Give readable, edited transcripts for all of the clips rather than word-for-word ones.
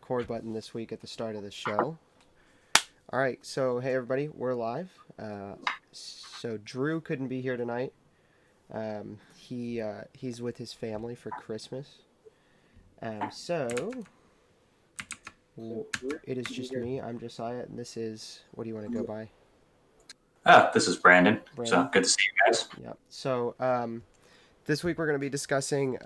record button this week at the start of the show. All right, so hey everybody, we're live. So Drew couldn't be here tonight. He's with his family for Christmas. So it is just me. I'm Josiah, and this is, what do you want to go by? This is Brandon. So Brandon. good to see you guys. Yeah. So this week we're going to be discussing.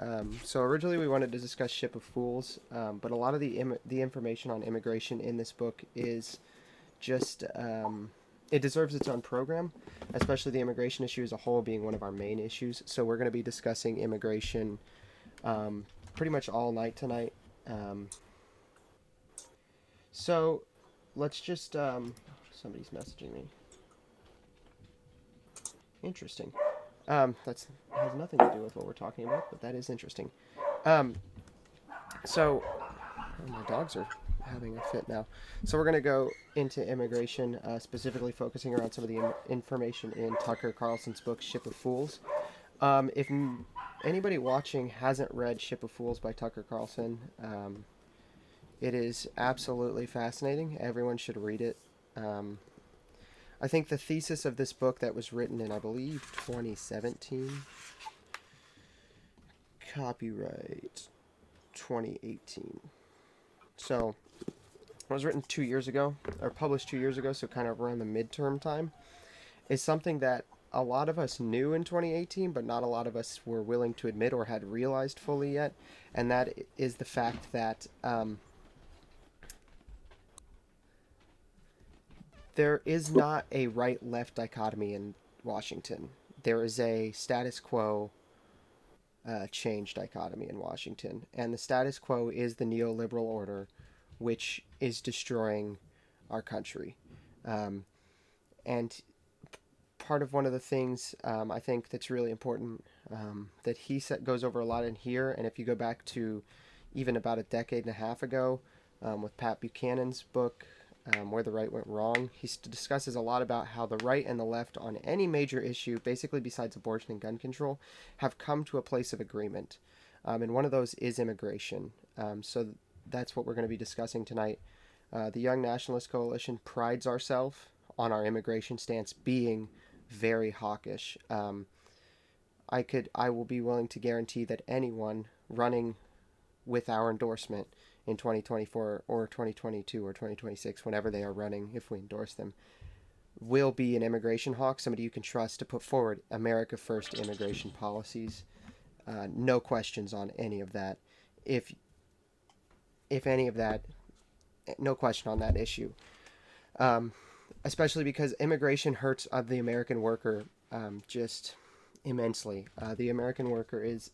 So originally we wanted to discuss Ship of Fools, but a lot of the information on immigration in this book is just it deserves its own program, especially the immigration issue as a whole being one of our main issues. So we're going to be discussing immigration pretty much all night tonight. Um, so let's just somebody's messaging me. Interesting. That's has nothing to do with what we're talking about, but that is interesting. Um, so oh, my dogs are having a fit now. So we're going to go into immigration, specifically focusing around some of the information in Tucker Carlson's book Ship of Fools. If anybody watching hasn't read Ship of Fools by Tucker Carlson, it is absolutely fascinating. Everyone should read it. I think the thesis of this book that was written in, I believe, 2017, copyright 2018. So it was written 2 years ago, or published 2 years ago, so kind of around the midterm time, is something that a lot of us knew in 2018, but not a lot of us were willing to admit or had realized fully yet. And that is the fact that there is not a right left dichotomy in Washington. There is a status quo change dichotomy in Washington. And the status quo is the neoliberal order, which is destroying our country. Um, and part of one of the things I think that's really important that goes over a lot in here, and if you go back to even about a decade and a half ago with Pat Buchanan's book, Where the Right Went Wrong, he discusses a lot about how the right and the left on any major issue, basically besides abortion and gun control, have come to a place of agreement. And one of those is immigration. So that's what we're going to be discussing tonight. The Young Nationalist Coalition prides ourselves on our immigration stance being very hawkish. I will be willing to guarantee that anyone running with our endorsement in 2024 or 2022 or 2026, whenever they are running, if we endorse them, will be an immigration hawk, somebody you can trust to put forward America First immigration policies. No questions on any of that. If any of that, no question on that issue. Especially because immigration hurts the American worker just immensely. The American worker is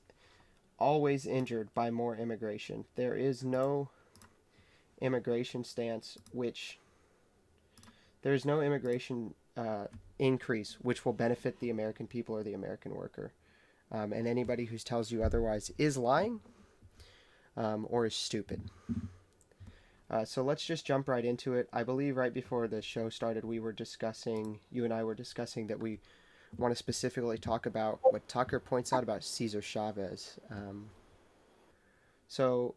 always injured by more immigration. There is no immigration stance which there is no immigration increase which will benefit the American people or the American worker. And anybody who tells you otherwise is lying or is stupid. So let's just jump right into it. I believe right before the show started, you and I were discussing that we want to specifically talk about what Tucker points out about Cesar Chavez. So,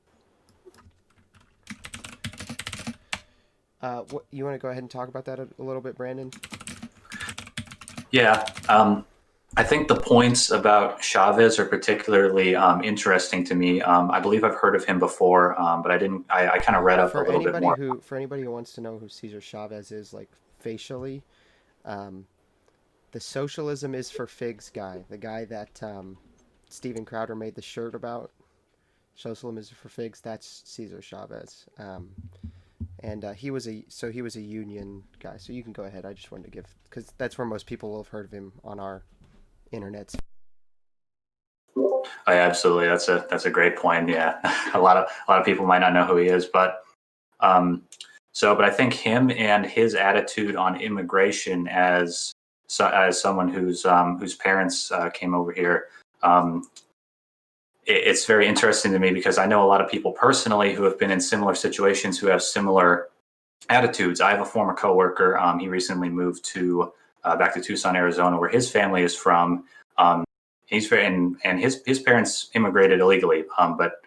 what you want to go ahead and talk about that a little bit, Brandon? Yeah, I think the points about Chavez are particularly interesting to me. I believe I've heard of him before, but I didn't. I kind of read up a little bit more. For anybody who wants to know who Cesar Chavez is, like facially, um, the socialism is for figs guy, the guy that Steven Crowder made the shirt about. Socialism is for figs. That's Cesar Chavez, and he was a union guy. So you can go ahead. I just wanted to give because that's where most people will have heard of him on our internets. Oh, yeah, absolutely. That's a great point. Yeah, a lot of people might not know who he is, but but I think him and his attitude on immigration as someone whose parents came over here. It's very interesting to me because I know a lot of people personally who have been in similar situations who have similar attitudes. I have a former coworker. He recently moved to back to Tucson, Arizona, where his family is from. He's very, and his parents immigrated illegally, but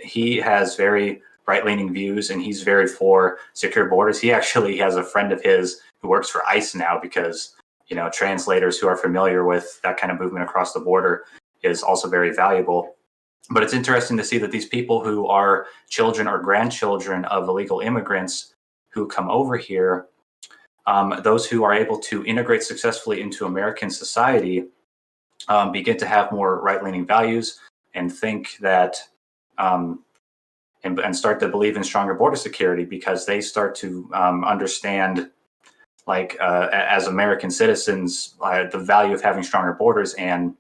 he has very right-leaning views, and he's very for secure borders. He actually has a friend of his who works for ICE now because translators who are familiar with that kind of movement across the border is also very valuable. But it's interesting to see that these people who are children or grandchildren of illegal immigrants who come over here, those who are able to integrate successfully into American society, begin to have more right-leaning values and think that um, and start to believe in stronger border security because they start to understand, like as American citizens, the value of having stronger borders and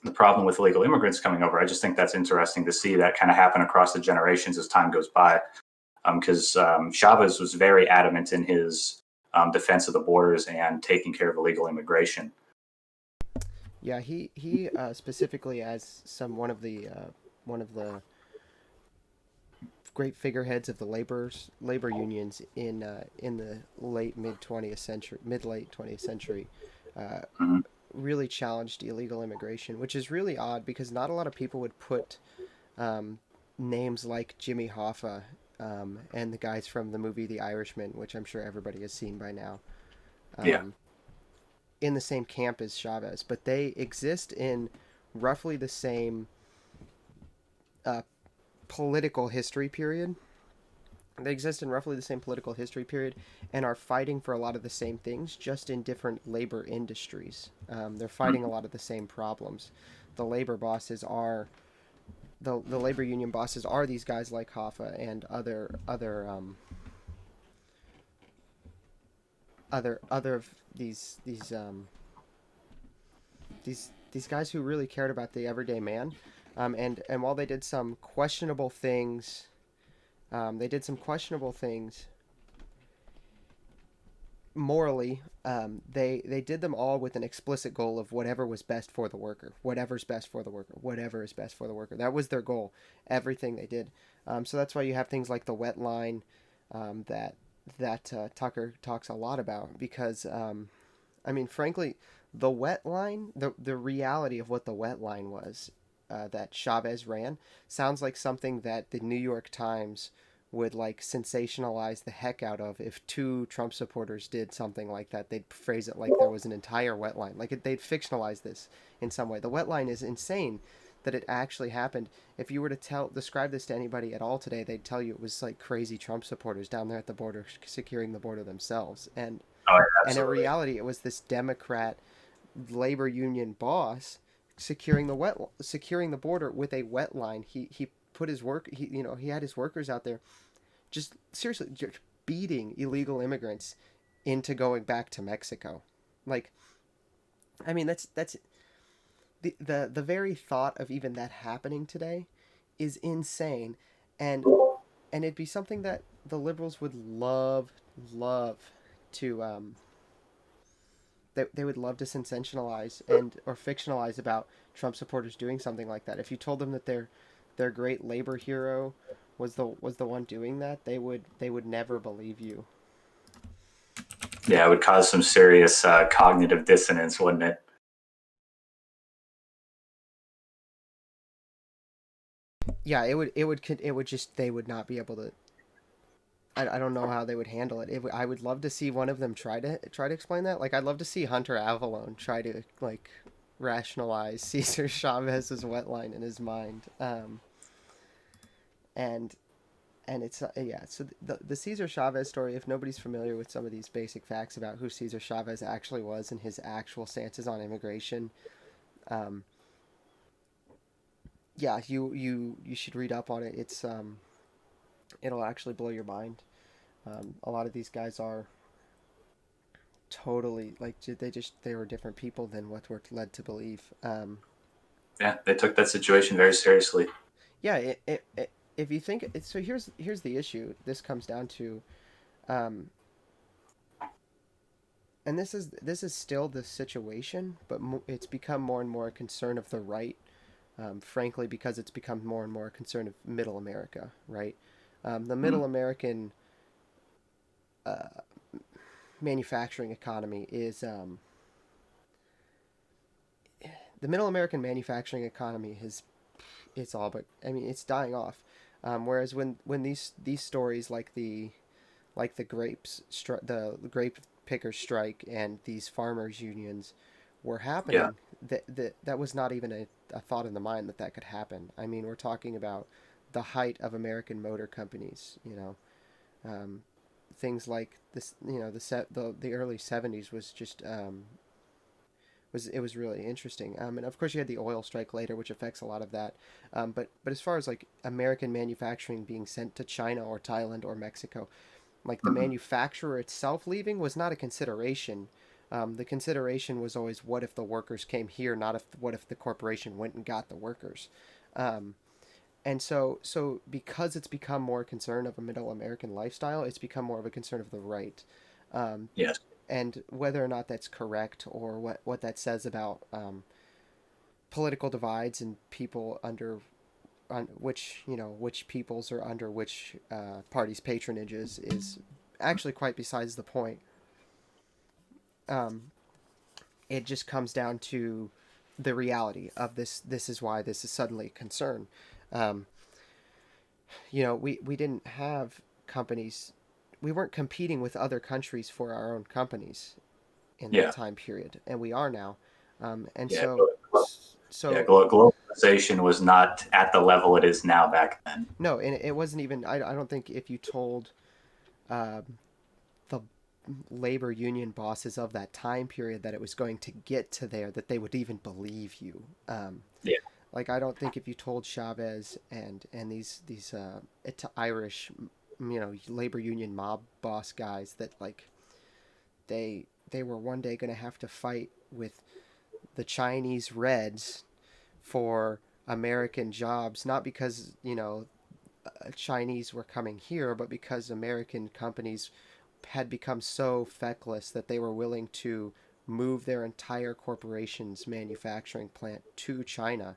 the problem with illegal immigrants coming over. I just think that's interesting to see that kind of happen across the generations as time goes by. Because Chavez was very adamant in his defense of the borders and taking care of illegal immigration. Yeah, he specifically as one of the great figureheads of the labor unions in the mid late 20th century, uh, Mhm. really challenged illegal immigration, which is really odd because not a lot of people would put um, names like Jimmy Hoffa and the guys from the movie The Irishman, which I'm sure everybody has seen by now, Yeah. um, in the same camp as Chavez, but they exist in roughly the same uh, political history period. They exist in roughly the same political history period and are fighting for a lot of the same things, just in different labor industries. They're fighting a Mhm. lot of the same problems. The labor bosses are the labor union bosses are these guys like Hoffa and other of these guys who really cared about the everyday man. And while they did some questionable things, they did some questionable things morally. They did them all with an explicit goal of whatever was best for the worker, whatever's best for the worker, whatever is best for the worker. That was their goal. Everything they did. So that's why you have things like the wet line, that Tucker talks a lot about because I mean, frankly, the wet line, the reality of what the wet line was that Chavez ran sounds like something that the New York Times would like sensationalize the heck out of if two Trump supporters did something like that. They'd phrase it like there was an entire wet line. They'd fictionalize this in some way. The wet line is insane that it actually happened. If you were to describe this to anybody at all today, they'd tell you it was like crazy Trump supporters down there at the border securing the border themselves. Oh, yeah, And in absolutely. reality, it was this Democrat labor union boss securing the border with a wet line. He put his work. He had his workers out there just seriously just beating illegal immigrants into going back to Mexico. Like, I mean, that's the very thought of even that happening today is insane, and and it'd be something that the liberals would love to they would love to sensationalize and or fictionalize about Trump supporters doing something like that. If you told them that their great labor hero was the one doing that, they would never believe you. Yeah, it would cause some serious cognitive dissonance, wouldn't it? Yeah, it would just they would not be able to. I don't know how they would handle it. I would love to see one of them try to explain that. Like I'd love to see Hunter Avalon try to like rationalize Cesar Chavez's wet line in his mind. And it's yeah. So the Cesar Chavez story. If nobody's familiar with some of these basic facts about who Cesar Chavez actually was and his actual stances on immigration, um, yeah, you should read up on it. It'll actually blow your mind. A lot of these guys are totally like they were different people than what we're led to believe. Yeah, they took that situation very seriously. Yeah, if you think so, here's the issue. This comes down to, um, and this is still the situation, but it's become more and more a concern of the right. Frankly, because it's become more and more a concern of Middle America, right? The Mm. Middle American uh, manufacturing economy is the Middle American manufacturing economy has it's all but I mean it's dying off. Whereas when these stories like the grape pickers strike and these farmers unions were Yeah. happening, that was not even a thought in the mind that that could happen. I mean, we're talking about the height of American motor companies. Um, things like this. The early '70s was just was really interesting. And of course, you had the oil strike later, which affects a lot of that. But as far as like American manufacturing being sent to China or Thailand or Mexico, like the Hmm. manufacturer itself leaving was not a consideration. The consideration was always what if the workers came here, not if what if the corporation went and got the workers. Um, and so because it's become more a concern of a middle American lifestyle, it's become more of a concern of the right. Um, Yes. and whether or not that's correct or what that says about political divides and people under on which peoples are under which parties' patronages is actually quite besides the point. Um, it just comes down to the reality of this. This is why this is suddenly a concern. Um, we didn't have companies. We weren't competing with other countries for our own companies in that Yeah. time period, and we are now. And Yeah. so, Yeah. so Globalization was not at the level it is now back then. no, and it wasn't even. I don't think if you told um, the labor union bosses of that time period that it was going to get to there, that they would even believe you. Yeah. Like I don't think if you told Chavez and these Irish, labor union mob boss guys that like they were one day going to have to fight with the Chinese Reds for American jobs, not because Chinese were coming here, but because American companies had become so feckless that they were willing to move their entire corporation's manufacturing plant to China.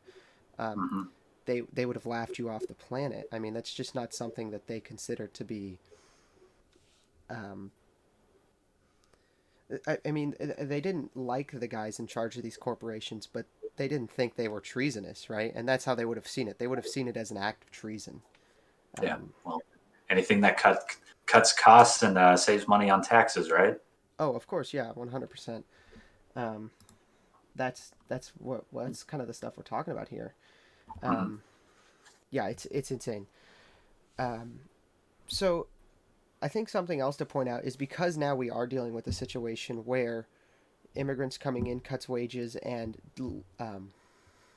Um, Hmm. they would have laughed you off the planet. I mean, that's just not something that they consider to be. Um, I mean, they didn't like the guys in charge of these corporations, but they didn't think they were treasonous, right? And that's how they would have seen it. They would have seen it as an act of treason. Yeah. Um, Well, anything that cuts costs and saves money on taxes, right? oh, of course, yeah, 100%. Um, that's kind of the stuff we're talking about here. Hmm. Um, yeah, it's insane. Um, so I think something else to point out is because now we are dealing with a situation where immigrants coming in cuts wages and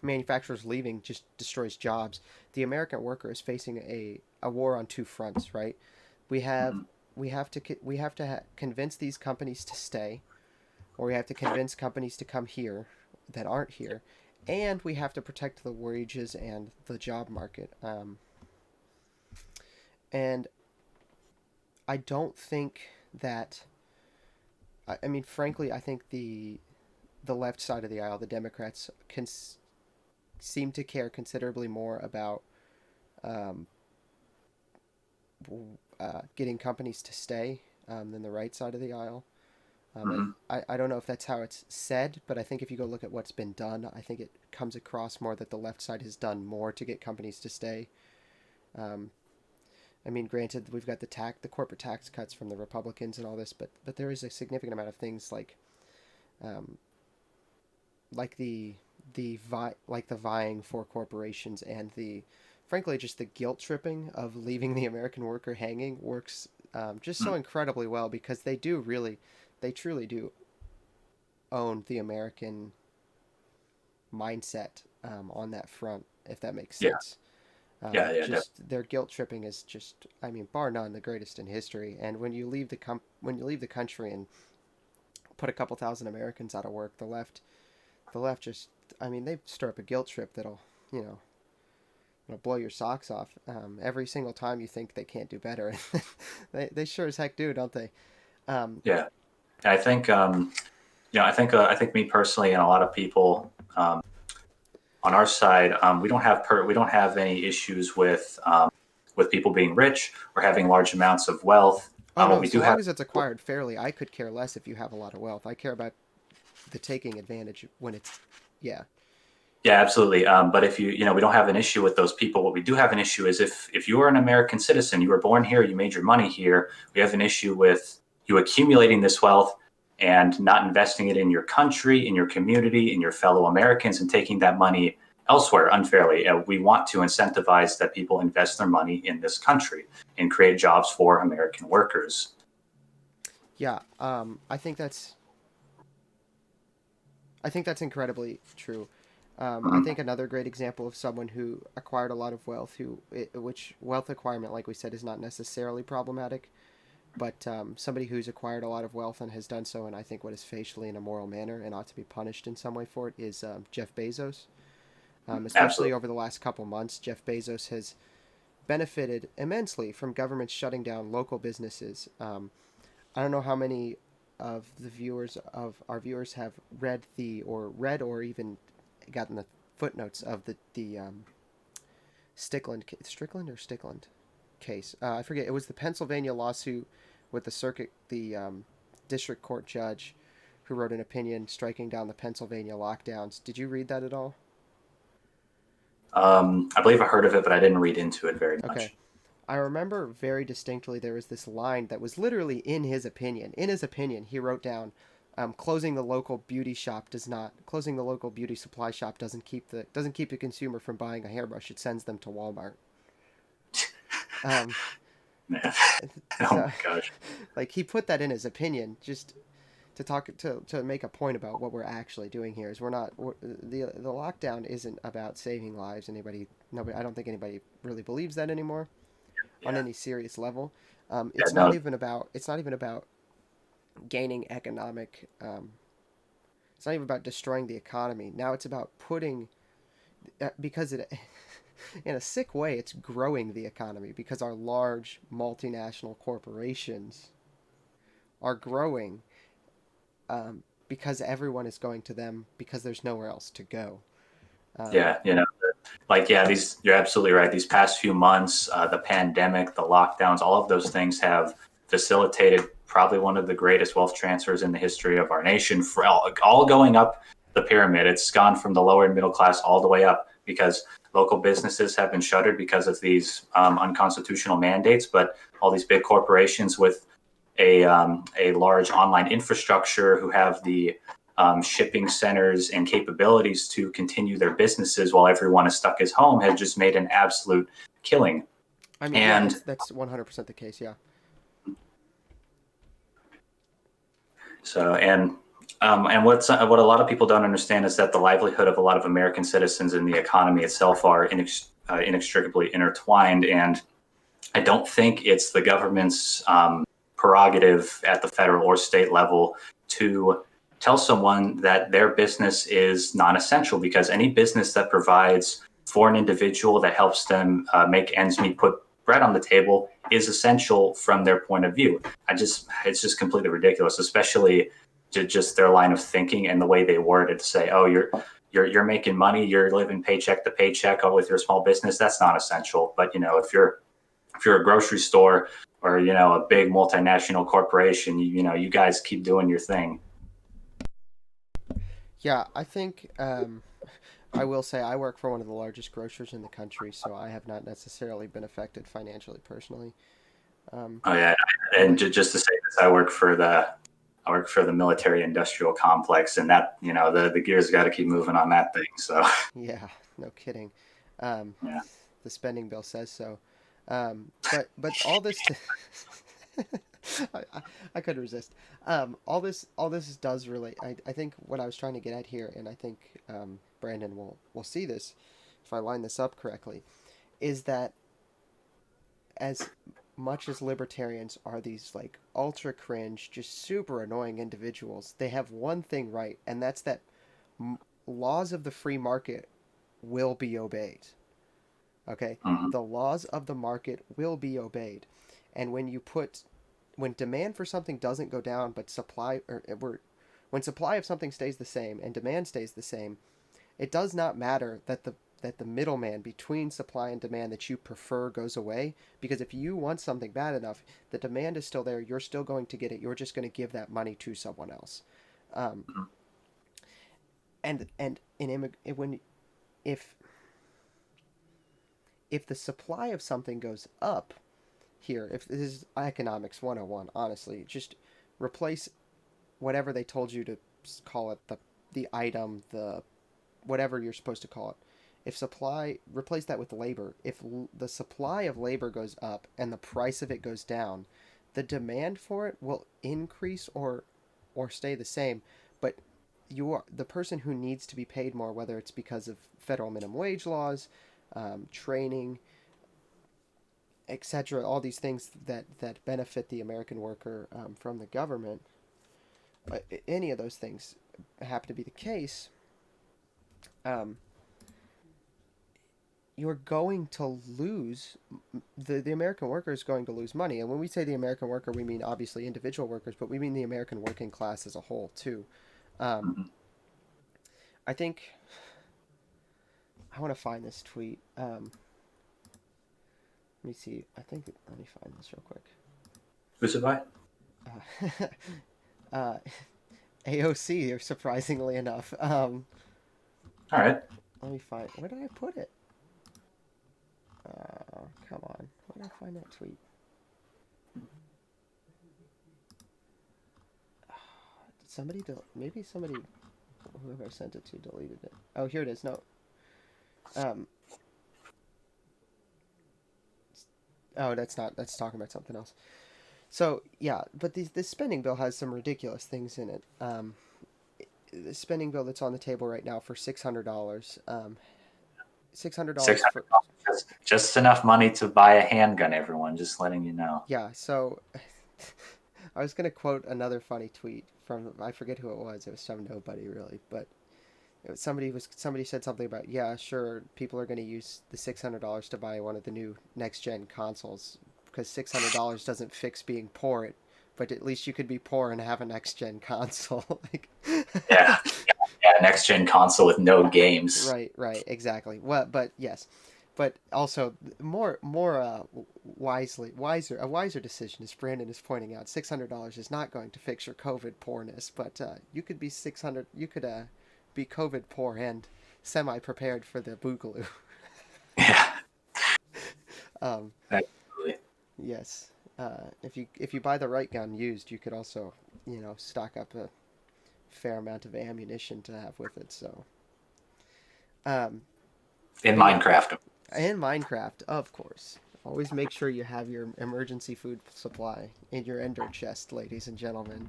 manufacturers leaving just destroys jobs. The American worker is facing a war on two fronts, right? We have Hmm. we have to convince these companies to stay, or we have to convince companies to come here that aren't here, and we have to protect the wages and the job market. And I don't think that. I mean, frankly, I think the left side of the aisle, the Democrats, seem to care considerably more about um, getting companies to stay than the right side of the aisle. Hmm. I don't know if that's how it's said, but I think if you go look at what's been done, I think it comes across more that the left side has done more to get companies to stay. Um, I mean, granted, we've got the corporate tax cuts from the Republicans and all this, but there is a significant amount of things um, like like the vying for corporations and the frankly just the guilt tripping of leaving the American worker hanging works just so incredibly well because they truly do own the American mindset on that front, if that makes Yeah. sense. Yeah. Yeah. Just their guilt tripping is just, I mean, bar none, the greatest in history. And when you leave the country and put a couple thousand Americans out of work, the left just, I mean, they stir up a guilt trip that'll, you know, it'll blow your socks off every single time you think they can't do better. They sure as heck do, don't they? Um, Yeah. I think I think me personally and a lot of people on our side, we don't have any issues with people being rich or having large amounts of wealth. oh What no, we so do have, long as it's acquired fairly, I could care less if you have a lot of wealth. I care about the taking advantage when it's, yeah. Yeah, absolutely. But if we don't have an issue with those people. What we do have an issue is if you are an American citizen, you were born here, you made your money here. We have an issue with you accumulating this wealth and not investing it in your country, in your community, in your fellow Americans, and taking that money elsewhere unfairly. We want to incentivize that people invest their money in this country and create jobs for American workers. Yeah, I think that's incredibly true. I Mhm. think another great example of someone who acquired a lot of wealth, which wealth acquirement, like we said, is not necessarily problematic, but somebody who's acquired a lot of wealth and has done so in, I think, what is facially in a moral manner and ought to be punished in some way for it is Jeff Bezos. Especially Absolutely. over the last couple months, Jeff Bezos has benefited immensely from governments shutting down local businesses. I don't know how many of the viewers of our viewers have read or even gotten the footnotes of the Strickland or Stickland case. I forget. It was the Pennsylvania lawsuit with the district court judge who wrote an opinion striking down the Pennsylvania lockdowns. Did you read that at all? I believe I heard of it, but I didn't read into it very Okay. much. I remember very distinctly there was this line that was literally in his opinion. In his opinion, he wrote down, closing the local beauty supply shop doesn't keep the consumer from buying a hairbrush. It sends them to Walmart. Um, Yeah. Oh so, my gosh. like he put that in his opinion just to make a point about what we're actually doing here is the lockdown isn't about saving lives. Nobody, I don't think anybody really believes that anymore on Yeah. any serious level. Yeah. No. It's not even about gaining economic. It's not even about destroying the economy. Now it's about putting because it in a sick way it's growing the economy because our large multinational corporations are growing because everyone is going to them because there's nowhere else to go. Um, Yeah. Like yeah, these you're absolutely right. These past few months, the pandemic, the lockdowns, all of those things have facilitated probably one of the greatest wealth transfers in the history of our nation. For all going up the pyramid, it's gone from the lower and middle class all the way up because local businesses have been shuttered because of these unconstitutional mandates. But all these big corporations with a large online infrastructure who have the shipping centers and capabilities to continue their businesses while everyone is stuck at home has just made an absolute killing. I mean, yeah, And that's 100% the case. Yeah. so, and what a lot of people don't understand is that the livelihood of a lot of American citizens and the economy itself are inextricably intertwined. And I don't think it's the government's prerogative at the federal or state level to tell someone that their business is non-essential because any business that provides for an individual that helps them make ends meet, put bread on the table is essential from their point of view. It's just completely ridiculous, especially just their line of thinking and the way they word it to say, oh, you're making money, you're living paycheck to paycheck with your small business. That's not essential. But if you're a grocery store or a big multinational corporation, you guys keep doing your thing. Yeah, I think I will say I work for one of the largest grocers in the country, so I have not necessarily been affected financially personally. Um, Oh yeah, and but just to say this, I work for the military industrial complex, and that the gears got to keep moving on that thing. So yeah, no kidding. Um, yeah, the spending bill says so. But all this to I couldn't resist. All this does relate. I think what I was trying to get at here, and I think Brandon will see this if I line this up correctly, is that as much as libertarians are these like ultra cringe, just super annoying individuals, they have one thing right, and that's that m- laws of the free market will be obeyed. Okay, hmm the laws of the market will be obeyed, and when demand for something doesn't go down, but when supply of something stays the same and demand stays the same, it does not matter that the middleman between supply and demand that you prefer goes away, because if you want something bad enough, the demand is still there. You're still going to get it. You're just going to give that money to someone else. Um, and when if the supply of something goes up here, if this is economics 101, honestly, just replace whatever they told you to call it, the item, the whatever you're supposed to call it. If supply, replace that with labor. If the supply of labor goes up and the price of it goes down, the demand for it will increase or stay the same, but you are the person who needs to be paid more, whether it's because of federal minimum wage laws, training, etc. All these things that benefit the American worker from the government. Any of those things happen to be the case. Um, you're going to lose the American worker is going to lose money. And when we say the American worker, we mean obviously individual workers, but we mean the American working class as a whole too. Um, Mhm. I think I want to find this tweet. Let me see. Let me find this real quick. Who's it by? Uh, uh, AOC, surprisingly enough. All right. Let me find. Where did I put it? Come on. Where did I find that tweet? Somebody, maybe somebody, whoever I sent it to, deleted it. Oh, here it is. No. Um. Oh, that's not. That's talking about something else. So yeah, but this spending bill has some ridiculous things in it. The spending bill that's on the table right now for $600. Six $600 hundred for dollars. Just enough money to buy a handgun. Everyone, just letting you know. yeah. So I was gonna quote another funny tweet from I forget who it was. It was some nobody really, but it was somebody said something about yeah, sure, people are gonna use the $600 to buy one of the new next gen consoles because $600 doesn't fix being poor. But at least you could be poor and have a next gen console. Like, Yeah, yeah. Next gen console with no games. right, exactly. Well, but yes, but also more wiser a wiser decision, as Brandon is pointing out. $600 is not going to fix your COVID poorness, but you could be 600. You could be COVID poor and semi prepared for the boogaloo. Yeah, um, absolutely. yes. If you buy the right gun used, you could also stock up a fair amount of ammunition to have with it. So, um, In but yeah, Minecraft. and Minecraft, of course. Always make sure you have your emergency food supply in your ender chest, ladies and gentlemen.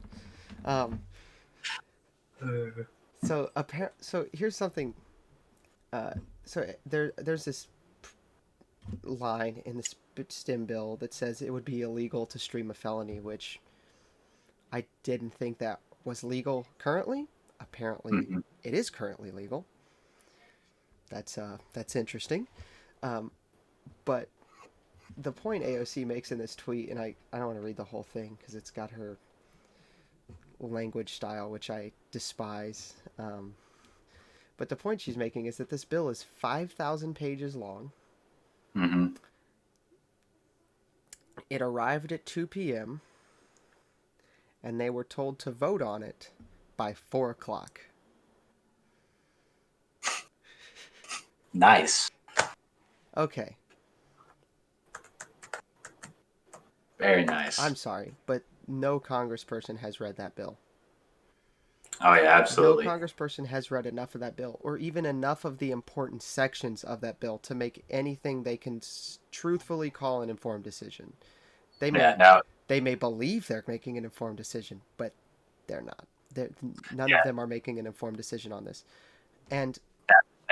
Um, so here's something. Uh, there's this line in the stim bill that says it would be illegal to stream a felony, which I didn't think that was legal currently. Apparently, Mhm. it is currently legal. That's interesting. Um, but the point AOC makes in this tweet, and I don't want to read the whole thing because it's got her language style, which I despise. But the point she's making is that this bill is 5,000 pages long. Mhm. It arrived at 2 p.m., and they were told to vote on it by 4 o'clock. Nice. Okay, Very nice. I'm sorry, but no congressperson has read that bill. Oh yeah, No absolutely. congressperson has read enough of that bill, or even enough of the important sections of that bill to make anything they can truthfully call an informed decision. They Yeah. may Now, they may believe they're making an informed decision, but they're not. They're, none of yeah. them are making an informed decision on this. And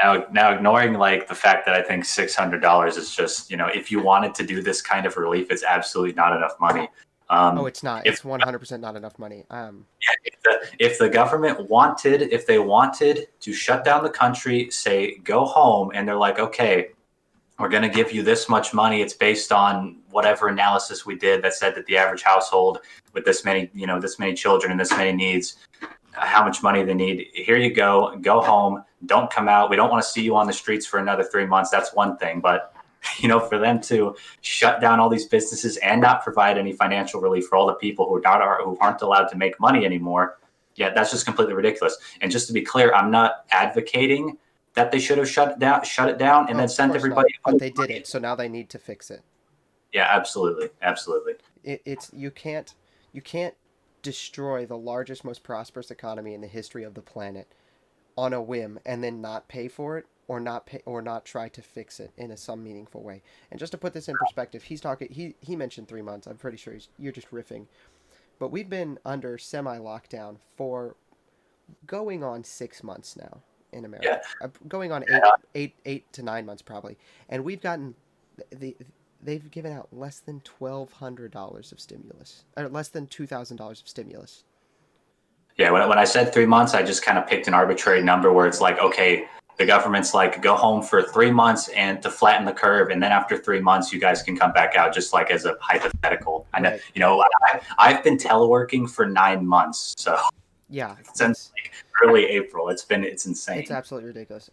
Now, ignoring like the fact that I think $600 is just if you wanted to do this kind of relief, it's absolutely not enough money. oh, Um, it's not. if It's 100% not enough money. if the government wanted, if they wanted to shut down the country, say go home, and they're like, okay, we're going to give you this much money. It's based on whatever analysis we did that said that the average household with this many children and this many needs, how much money they need. Here you go home. Don't come out. We don't want to see you on the streets for another 3 months. That's one thing. But, for them to shut down all these businesses and not provide any financial relief for all the people who aren't allowed to make money anymore. Yeah, that's just completely ridiculous. And just to be clear, I'm not advocating that they should have shut it down, and Oh, then of sent course not. everybody But home. they didn't, so now they need to fix it. Yeah, absolutely, absolutely. It's you can't destroy the largest, most prosperous economy in the history of the planet on a whim and then not pay for it or not try to fix it in some meaningful way. And just to put this in perspective, he mentioned 3 months. I'm pretty sure you're just riffing. But we've been under semi lockdown for going on 6 months now in Yeah, America. Going on eight to 9 months probably. And we've gotten the they've given out less than $1,200 of stimulus, or less than $2,000 of stimulus. yeah. When I said 3 months, I just kind of picked an arbitrary number where it's like, okay, the government's like, go home for 3 months and to flatten the curve, and then after 3 months, you guys can come back out, just like as a hypothetical. I know, Right. I've been teleworking for 9 months, so Yeah, since like early April, it's it's insane. absolutely ridiculous.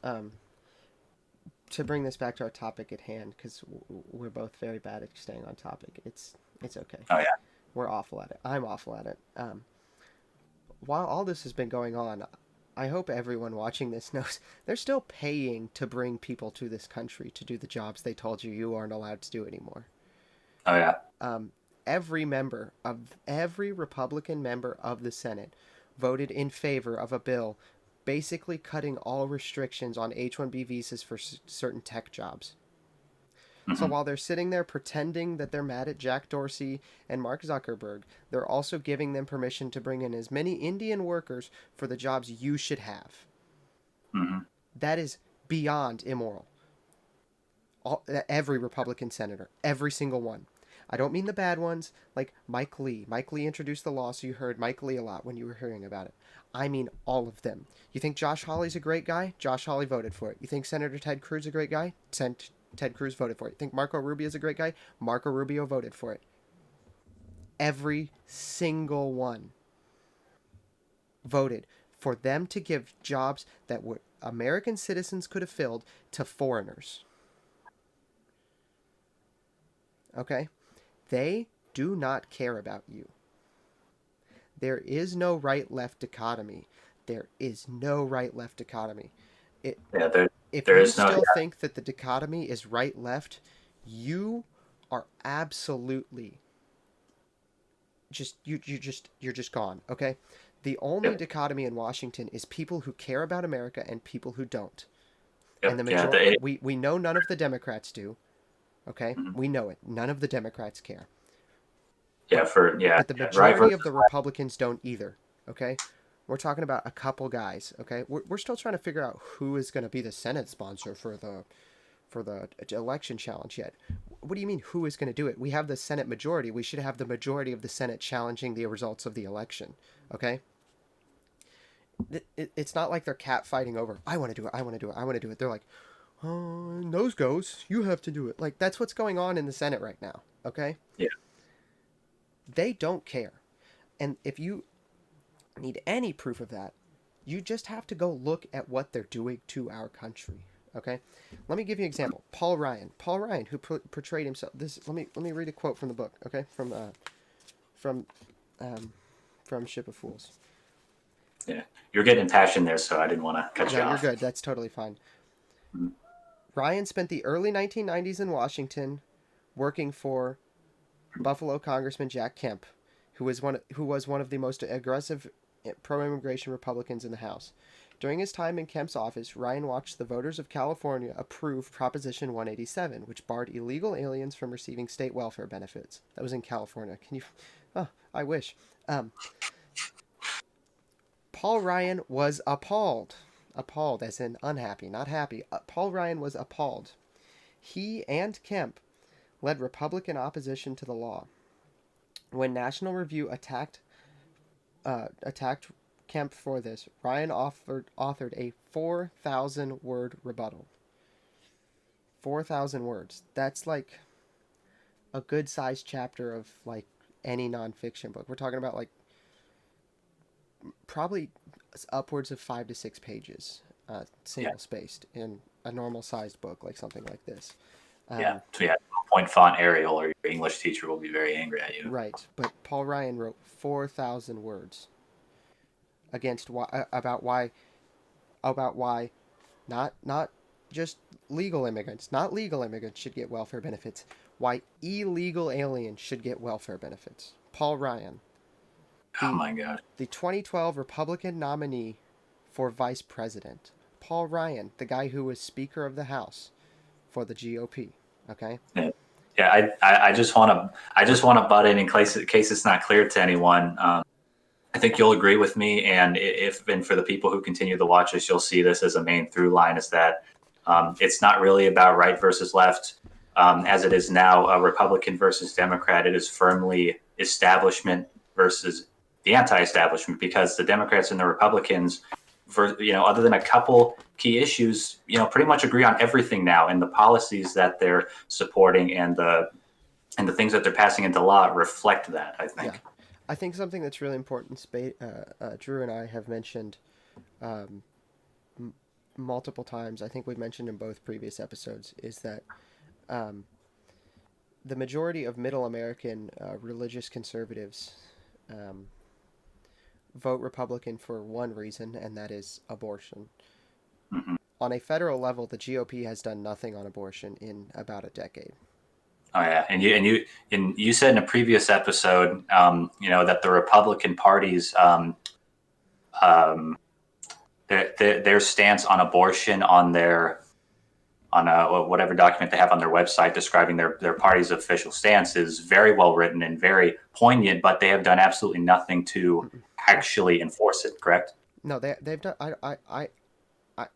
To bring this back to our topic at hand, because we're both very bad at staying on topic. It's okay. Oh yeah, We're awful at it. I'm awful at it. While all this has been going on, I hope everyone watching this knows they're still paying to bring people to this country to do the jobs they told you aren't allowed to do anymore. oh yeah. Um, every Republican member of the Senate voted in favor of a bill basically cutting all restrictions on H-1B visas for certain tech jobs. So Hmm. while they're sitting there pretending that they're mad at Jack Dorsey and Mark Zuckerberg, they're also giving them permission to bring in as many Indian workers for the jobs you should have. Hmm. That is beyond immoral. Every Republican senator, every single one. I don't mean the bad ones like Mike Lee. Mike Lee introduced the law, so you heard Mike Lee a lot when you were hearing about it. I mean all of them. You think Josh Hawley's a great guy? Josh Hawley voted for it. You think Senator Ted Cruz is a great guy? Ted Cruz voted for it. You think Marco Rubio is a great guy? Marco Rubio voted for it. Every single one voted for them to give jobs that were American citizens could have filled to foreigners. Okay? They do not care about you. There is no right left dichotomy. There is no right left dichotomy. It, Yeah, there if there you is no. still Yeah. think that the dichotomy is right left, you are absolutely you're just gone, okay? The only Yep. dichotomy in Washington is people who care about America and people who don't. And Yep. Yeah. we know none of the Democrats do, okay? Mhm. We know it. None of the Democrats care. Yeah. But For yeah, but the yeah. Right majority versus of the Republicans don't either. Okay, we're talking about a couple guys. Okay, we're still trying to figure out who is going to be the Senate sponsor for the election challenge yet. What do you mean who is going to do it? We have the Senate majority. We should have the majority of the Senate challenging the results of the election. Okay. It's not like they're catfighting over. I want to do it. I want to do it. I want to do it. They're like, oh, nose goes. You have to do it. Like that's what's going on in the Senate right now. Okay. yeah. They don't care. And if you need any proof of that, you just have to go look at what they're doing to our country. Okay, let me give you an example. Paul Ryan. Paul Ryan, who portrayed himself. This. Let me read a quote from the book. Okay, from um, from Ship of Fools. Yeah. You're getting impassioned there, so I didn't want to cut No, you you're off. good. That's totally fine. Mhm. Ryan spent the early 1990s in Washington, working for Buffalo Congressman Jack Kemp, who was one of the most aggressive pro-immigration Republicans in the House. During his time in Kemp's office, Ryan watched the voters of California approve Proposition 187, which barred illegal aliens from receiving state welfare benefits. That was in California. Can you? Oh, I wish. Um, Paul Ryan was appalled. Appalled, as in unhappy, not happy. Paul Ryan was appalled. He and Kemp led Republican opposition to the law. When National Review attacked Kemp for this, Ryan authored a 4,000 word rebuttal. 4,000 words. That's like a good sized chapter of like any nonfiction book. We're talking about like probably upwards of 5 to 6 pages, Yeah. single spaced in a normal sized book, like something like this. Yeah. Um, So yeah, point font Arial, or your English teacher will be very angry at you. right, but Paul Ryan wrote 4,000 words against why about why Not just legal immigrants. Not legal immigrants should get welfare benefits. Why illegal aliens should get welfare benefits. Paul Ryan, Oh the my God. the 2012 Republican nominee for vice president. Paul Ryan, the guy who was Speaker of the House for the GOP. Okay? Yeah. Yeah, I just want to butt in case it's not clear to anyone. I think you'll agree with me, and if and for the people who continue to watch us, you'll see this as a main through line: is that it's not really about right versus left, as it is now, Republican versus Democrat. It is firmly establishment versus the anti-establishment, because the Democrats and the Republicans, other than a couple key issues, pretty much agree on everything now, and the policies that they're supporting and the things that they're passing into law reflect that, I Yeah. think. I think something that's really important, Drew and I have mentioned um, m- multiple times, I think we've mentioned in both previous episodes, is that um, the majority of middle American religious conservatives um, vote Republican for one reason, and that is abortion. Mm-hmm. On a federal level, the GOP has done nothing on abortion in about a decade. Oh yeah, and you said in a previous episode, that the Republican Party's um, their stance on abortion on their on whatever document they have on their website describing their party's official stance is very well written and very poignant, but they have done absolutely nothing to Mm-mm. actually enforce it. Correct? No, they've done.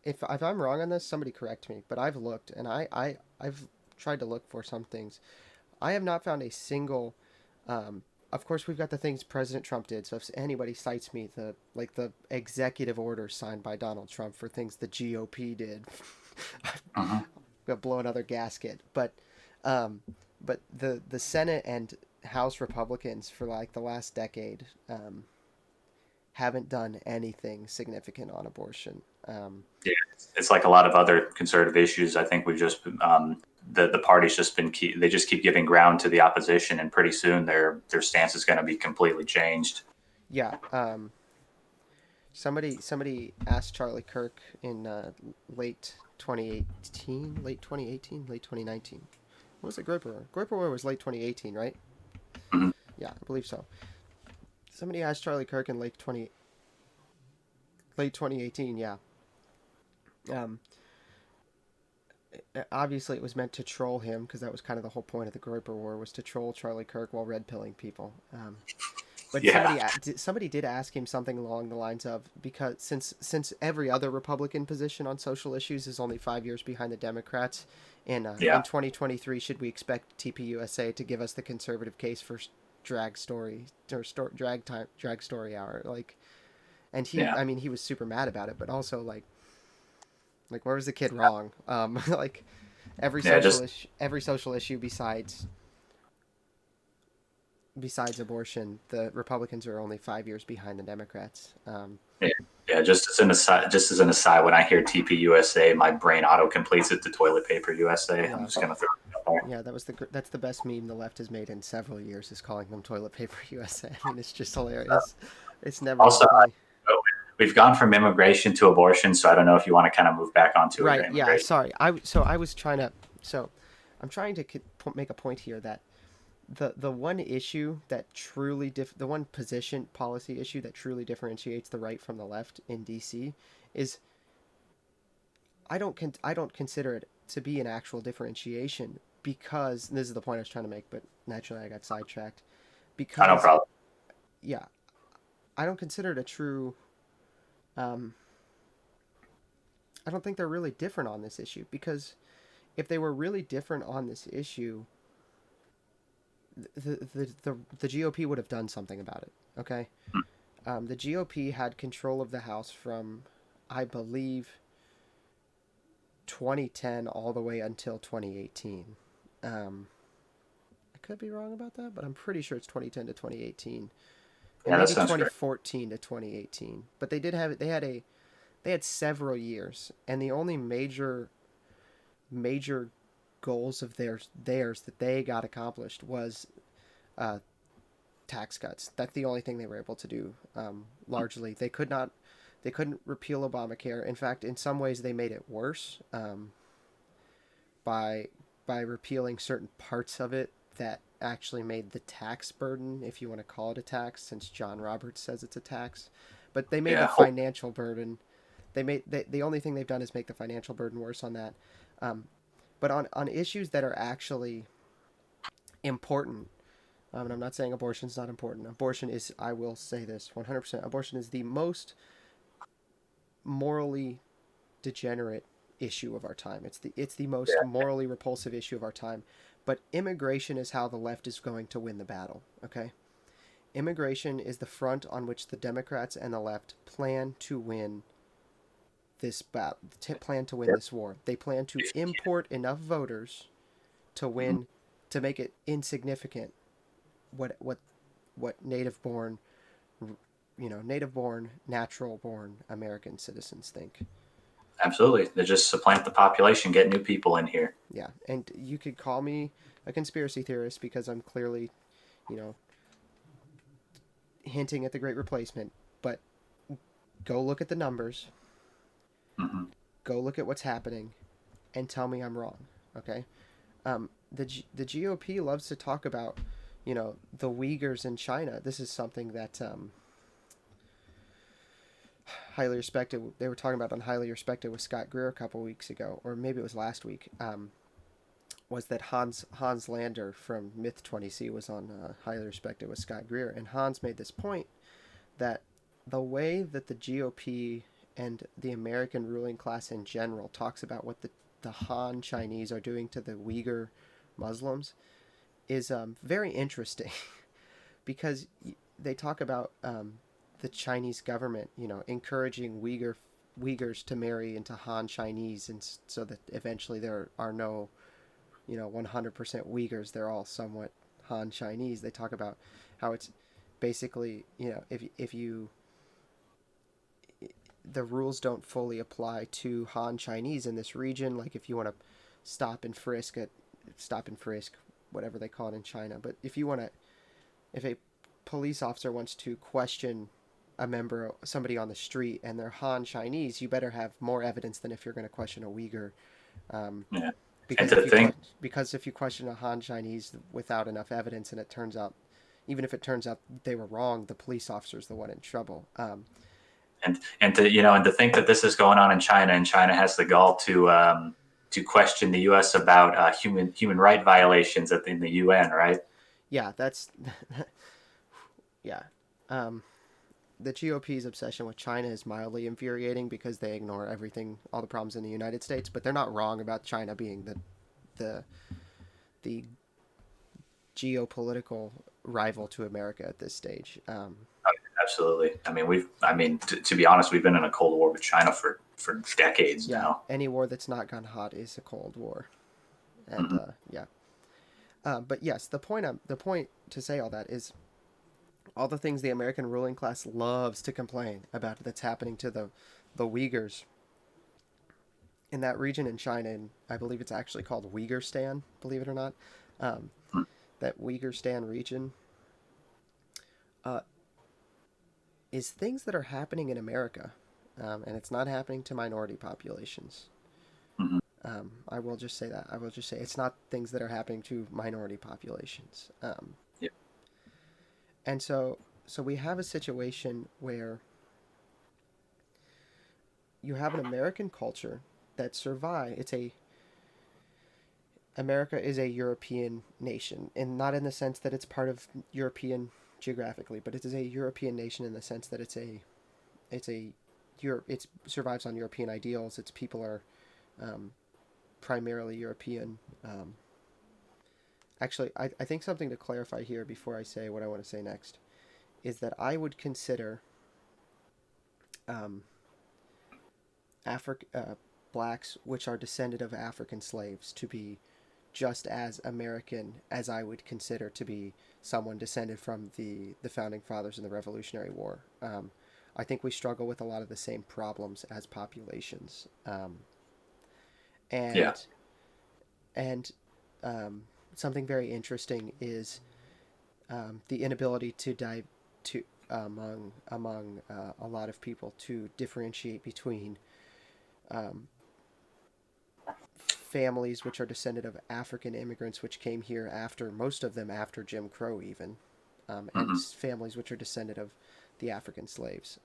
If I'm wrong on this, somebody correct me. But I've looked, and I've tried to look for some things. I have not found a single. Of course, we've got the things President Trump did. So if anybody cites me, the executive orders signed by Donald Trump for things the GOP did, I'm Mm-hmm. gonna blow another gasket. Um, but the Senate and House Republicans for like the last decade haven't done anything significant on abortion. Yeah, it's like a lot of other conservative issues. I think we've just the party's just they just keep giving ground to the opposition, and pretty soon their stance is going to be completely changed. Yeah. Somebody asked Charlie Kirk in late 2018, late 2019. What was it? Groper War. Groper War was late 2018, right? Mm-hmm. Yeah, I believe so. Somebody asked Charlie Kirk in late 2018. Yeah. Um, Obviously, it was meant to troll him because that was kind of the whole point of the Groper War was to troll Charlie Kirk while red pilling people. But Yeah, somebody did ask him something along the lines of, because since every other Republican position on social issues is only 5 years behind the Democrats, in yeah, 2023 should we expect TPUSA to give us the conservative case for drag story or drag story hour, like, and yeah, I mean he was super mad about it, but also like where was the kid wrong? Like yeah. Just every social issue besides abortion, the Republicans are only 5 years behind the Democrats. yeah, yeah. Just as an aside, when I hear TPUSA, my brain auto completes it to Toilet Paper USA. I'm Yeah, just gonna throw it out there. yeah, that's the best meme the left has made in several years is calling them toilet paper USA. I mean, it's just hilarious. It's never Also, not funny. we've gone from immigration to abortion, so I don't know if you want to kind of move back onto it or Right? Yeah. immigration. Sorry. I was trying to. So, I'm trying to make a point here that the one issue that truly the one position policy issue that truly differentiates the right from the left in DC is I don't consider it to be an actual differentiation, because this is the point I was trying to make, but naturally I got sidetracked. No Because problem. yeah, I don't consider it a true. Um, I don't think they're really different on this issue, because if they were really different on this issue, the GOP would have done something about it. Okay, the GOP had control of the House from, I believe, 2010 all the way until 2018. Um, I could be wrong about that, but I'm pretty sure it's 2010 to 2018, or Yeah, that maybe sounds great. 2014 to 2018. But they did have they had several years, and the only major goals of theirs that they got accomplished was uh, tax cuts. That's the only thing they were able to do. Largely, they could not. They couldn't repeal Obamacare. In fact, in some ways, they made it worse by repealing certain parts of it that actually made the tax burden, if you want to call it a tax, since John Roberts says it's a tax. But they made the Yeah. financial burden. The only thing they've done is make the financial burden worse on that. Um, but on issues that are actually important, and I'm not saying abortion is not important. Abortion is, I will say this 100%. Abortion is the most morally degenerate issue of our time. It's the most Yeah. morally repulsive issue of our time. But immigration is how the left is going to win the battle. Okay, immigration is the front on which the Democrats and the left plan to win this battle. Plan to win Yep. this war. They plan to import enough voters to Mhm. win, to make it insignificant what native born, native born, natural born American citizens think. Absolutely. They just supplant the population, get new people in here. Yeah, and you could call me a conspiracy theorist because I'm clearly, you know, hinting at the Great Replacement. But go look at the numbers, Hmm. go look at what's happening, and tell me I'm wrong. Okay. The GOP loves to talk about, the Uyghurs in China. This is something that highly respected. They were talking about on Highly Respected with Scott Greer a couple weeks ago, or maybe it was last week. Was that Hans Lander from Myth 20C was on Highly Respected with Scott Greer, and Hans made this point that the way that the GOP and the American ruling class in general talks about what the Han Chinese are doing to the Uyghur Muslims is very interesting because they talk about the Chinese government, encouraging Uyghurs to marry into Han Chinese, and so that eventually there are no, 100% Uyghurs. They're all somewhat Han Chinese. They talk about how it's basically, if you the rules don't fully apply to Han Chinese in this region. Like if you want to stop and frisk at stop and frisk, whatever they call it in China. But if a police officer wants to question somebody on the street, and they're Han Chinese, you better have more evidence than if you're going to question a Uyghur. Um, Yeah. And because to if you think, question a Han Chinese without enough evidence, and it turns out, even if it turns out they were wrong, the police officer's the one in trouble. and to think that this is going on in China, and China has the gall to question the U.S. about human right violations in the UN, right? Yeah, that's yeah. Um, the GOP's obsession with China is mildly infuriating because they ignore everything, all the problems in the United States. But they're not wrong about China being the the geopolitical rival to America at this stage. Absolutely. To be honest, we've been in a Cold War with China for decades Yeah, now. any war that's not gone hot is a Cold War, and Hmm. yeah. But yes, the point to say all that is all the things the American ruling class loves to complain about that's happening to the Uyghurs in that region in China, and I believe it's actually called Uyghurstan, believe it or not. Um, that Uyghurstan region uh, is things that are happening in America, and it's not happening to minority populations. Hmm. I will just say that. I will just say it's not things that are happening to minority populations. Yeah. And so we have a situation where you have an American culture that survive. America is a European nation, and not in the sense that it's part of European geographically, but it is a European nation in the sense that it's a Europe. It survives on European ideals. Its people are um, primarily European. Actually, I think something to clarify here before I say what I want to say next is that I would consider um, blacks, which are descended of African slaves, to be just as American as I would consider to be someone descended from the founding fathers in the Revolutionary War. I think we struggle with a lot of the same problems as populations, Yeah. and and something very interesting is the inability to among a lot of people to differentiate between um, families which are descended of African immigrants which came here after, most of them after Jim Crow even, and Hmm. families which are descended of the African slaves.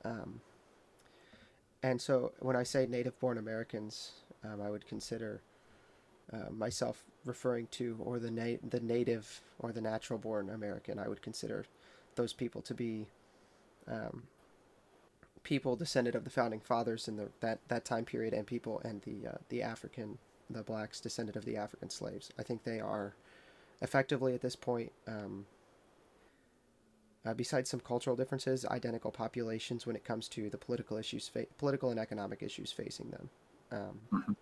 And so when I say native-born Americans, I would consider myself referring to, or the native or the natural-born American. I would consider those people to be um, people descended of the founding fathers in that time period, and people and the blacks descended of the African slaves. I think they are effectively at this point, besides some cultural differences, identical populations when it comes to the political and economic issues facing them. Um, Hmm.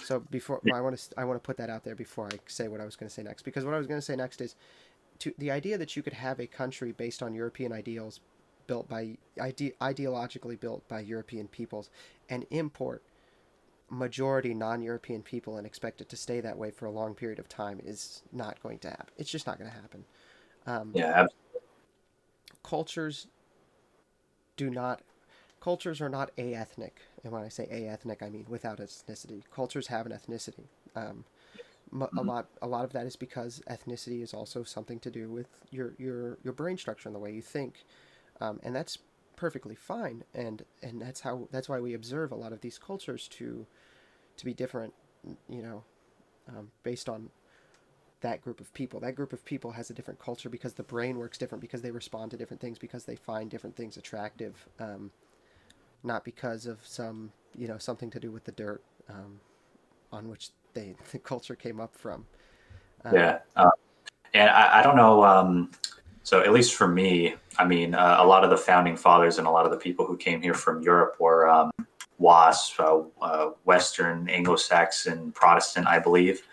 so before I want to put that out there before I say what I was going to say next, because what I was going to say next is the idea that you could have a country based on European ideals, ideologically built by European peoples, and import majority non-European people and expect it to stay that way for a long period of time is not going to happen. It's just not going to happen. Um, Yeah. cultures do not cultures are not a-ethnic, and when I say a-ethnic, I mean without ethnicity. Cultures have an ethnicity. Um, Mhm. a lot of that is because ethnicity is also something to do with your brain structure and the way you think, and that's perfectly fine. And that's why we observe a lot of these cultures to be different, you know, based on that group of people. That group of people has a different culture because the brain works different, because they respond to different things, because they find different things attractive, not because of something to do with the dirt on which the culture came up from. Um, Yeah. And I don't know. So at least for me, I mean, a lot of the founding fathers and a lot of the people who came here from Europe were WASP, Western Anglo-Saxon Protestant, I believe.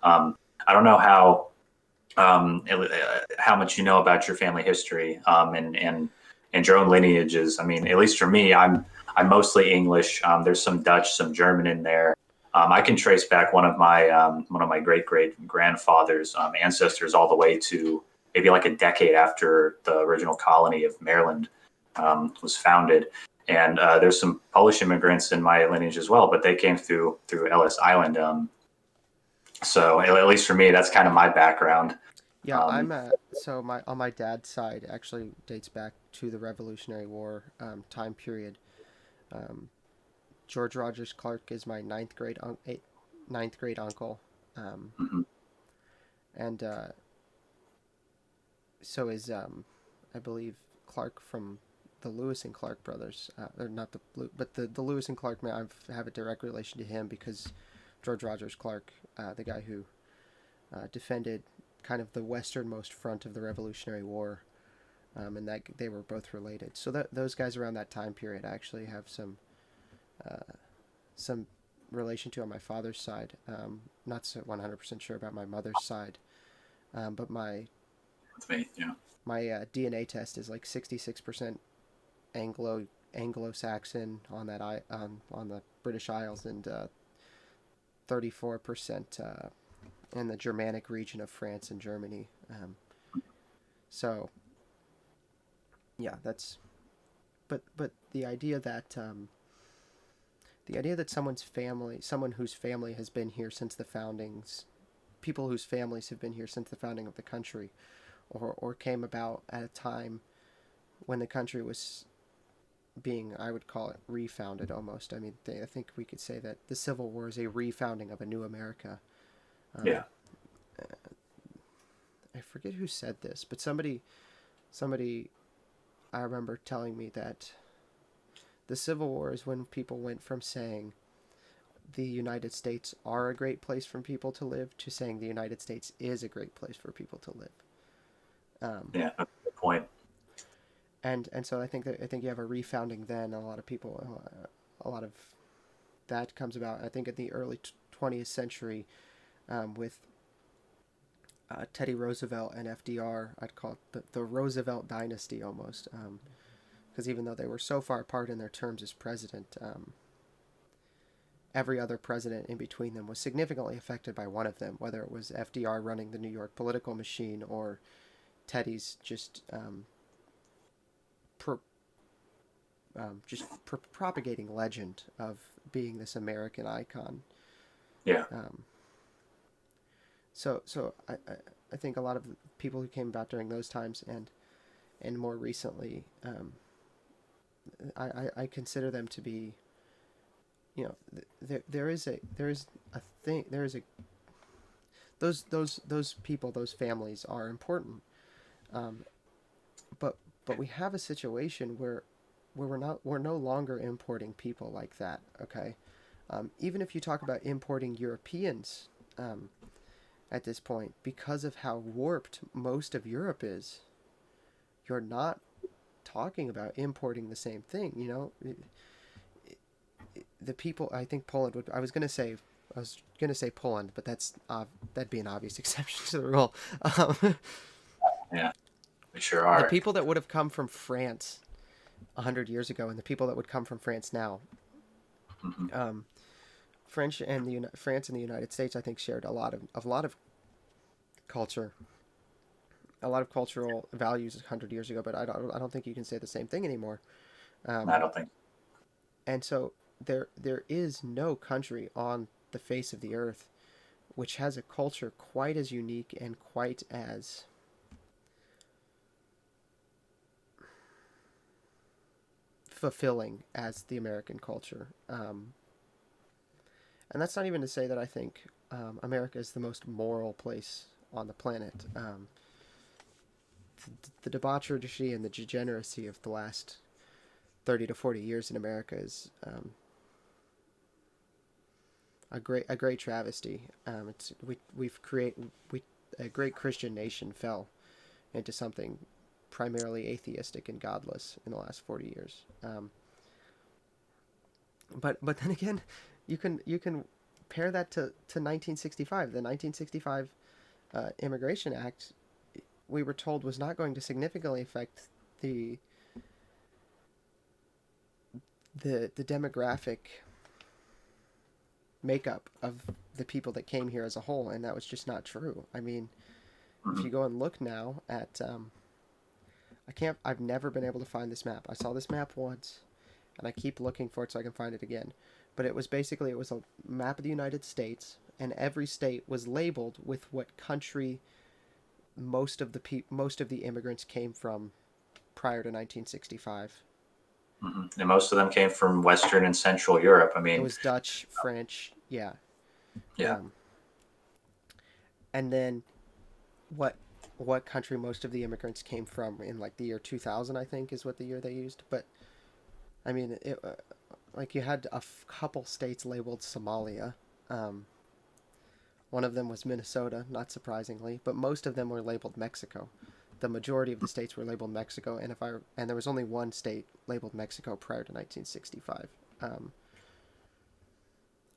Um, I don't know how much you know about your family history, and your own lineages. I mean, at least for me, I'm mostly English. There's some Dutch, some German in there. I can trace back one of my great great grandfathers' ancestors all the way to maybe like a decade after the original colony of Maryland was founded. And there's some Polish immigrants in my lineage as well, but they came through Ellis Island. So at least for me, that's kind of my background. yeah, Um, so my on my dad's side actually dates back to the Revolutionary War time period. Um, George Rogers Clark is my ninth grade uncle, um, mhm. and so is I believe Clark from the Lewis and Clark brothers, or not but the Lewis and Clark man. I have a direct relation to him because George Rogers Clark, the guy who defended kind of the westernmost front of the Revolutionary War, and that they were both related. So those guys around that time period I actually have some relation to on my father's side. Not so 100% sure about my mother's side, but With me, yeah. my DNA test is like 66% Anglo-Saxon on on the British Isles, and 34% in the Germanic region of France and Germany. So yeah, that's but the idea that someone whose family has been here since the foundings, people whose families have been here since the founding of the country, or came about at a time when the country was being, I would call it, refounded almost. I mean, I think we could say that the Civil War is a refounding of a new America. Yeah. Um, I forget who said this, but somebody I remember telling me that the Civil War is when people went from saying the United States are a great place for people to live to saying the United States is a great place for people to live. Um, Yeah, that's a good point. and so I think you have a refounding then. A lot of that comes about. I think in the early 20th century, with Teddy Roosevelt and FDR. I'd call it the Roosevelt dynasty almost, because even though they were so far apart in their terms as president, every other president in between them was significantly affected by one of them, whether it was FDR running the New York political machine or Teddy's just just propagating legend of being this American icon. Yeah. Um, so I think a lot of the people who came about during those times and more recently, I consider them to be, there is a thing, there is a those people, those families are important. Um, but we have a situation where we're no longer importing people like that. Okay, even if you talk about importing Europeans, at this point, because of how warped most of Europe is, you're not talking about importing the same thing. The people. I think Poland would. I was gonna say Poland, but that'd be an obvious exception to the rule. Um, Yeah. We sure the are. people that would have come from France 100 years ago, and the people that would come from France now, Hmm. um, France and the United States, I think, shared a lot of culture, a lot of cultural values 100 years ago. But I don't think you can say the same thing anymore. I Um, don't think. and so there is no country on the face of the earth which has a culture quite as unique and quite as fulfilling as the American culture. And that's not even to say that I think America is the most moral place on the planet. The debauchery and the degeneracy of the last 30 to 40 years in America is a great travesty. It's we've created we A great Christian nation fell into something primarily atheistic and godless in the last 40 years. But then again, you can pair that to 1965. The 1965 Immigration Act, we were told, was not going to significantly affect the the demographic makeup of the people that came here as a whole, and that was just not true. I mean, if Hmm. you go and look now at I can't. I've never been able to find this map. I saw this map once, and I keep looking for it so I can find it again. But it was a map of the United States, and every state was labeled with what country most of the immigrants came from prior to 1965. Hmm. And most of them came from Western and Central Europe. I It mean, was Dutch, French, yeah. yeah. Um, and then what what country most of the immigrants came from in like the year 2000, I think, is what the year they used. But I mean, like you had couple states labeled Somalia. Um, One of them was Minnesota, not surprisingly, but most of them were labeled Mexico. The majority of the states were labeled Mexico, and there was only one state labeled Mexico prior to 1965. Um,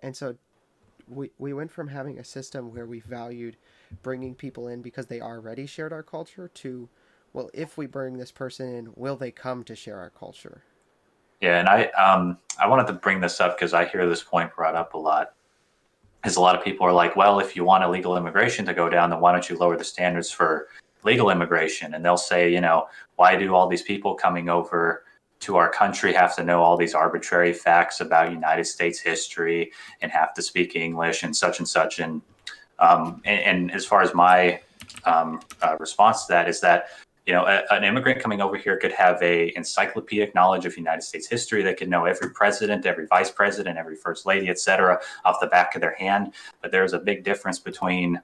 and so we went from having a system where we valued bringing people in because they already shared our culture to, well, if we bring this person in, will they come to share our culture? Yeah, and I wanted to bring this up because I hear this point brought up a lot. Is a lot of people are like, well, if you want illegal immigration to go down, then why don't you lower the standards for legal immigration? And they'll say, why do all these people coming over to our country have to know all these arbitrary facts about United States history and have to speak English and such and such? And as far as my response to that is that an immigrant coming over here could have a encyclopedic knowledge of United States history. They could know every president, every vice president, every first lady, et cetera, off the back of their hand. But there's a big difference between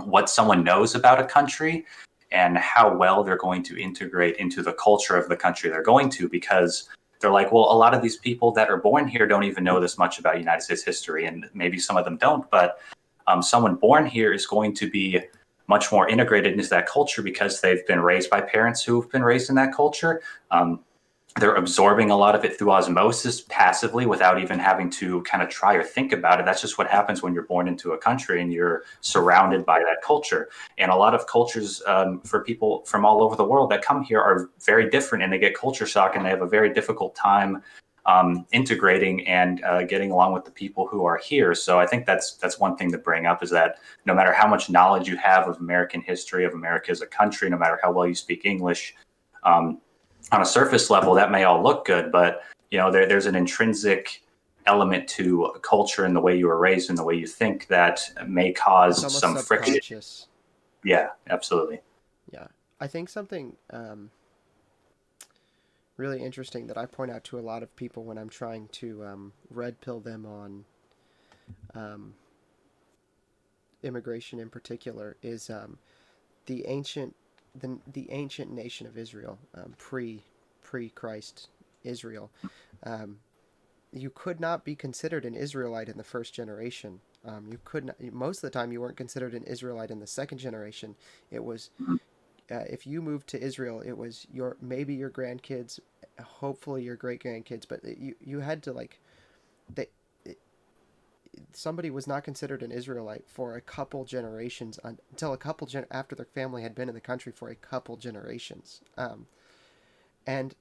what someone knows about a country and how well they're going to integrate into the culture of the country they're going to, because they're like, well, a lot of these people that are born here don't even know this much about United States history, and maybe some of them don't, but someone born here is going to be much more integrated into that culture because they've been raised by parents who've been raised in that culture. They're absorbing a lot of it through osmosis passively without even having to kind of try or think about it. That's just what happens when you're born into a country and you're surrounded by that culture. And a lot of cultures, for people from all over the world that come here, are very different, and they get culture shock and they have a very difficult time integrating and getting along with the people who are here. So I think that's one thing to bring up, is that no matter how much knowledge you have of American history, of America as a country, no matter how well you speak English, um, on a surface level, that may all look good, but there's an intrinsic element to culture and the way you were raised and the way you think that may It's cause almost some friction. subconscious. Yeah, absolutely. Yeah. I think something really interesting that I point out to a lot of people when I'm trying to red pill them on um, immigration in particular is the ancient the ancient nation of Israel, pre Christ Israel. Um, you could not be considered an Israelite in the first generation. You could not. Most of the time, you weren't considered an Israelite in the second generation. It was if you moved to Israel, it was maybe your grandkids, hopefully your great grandkids, but you had to like they somebody was not considered an Israelite for a couple generations until after their family had been in the country for a couple generations. And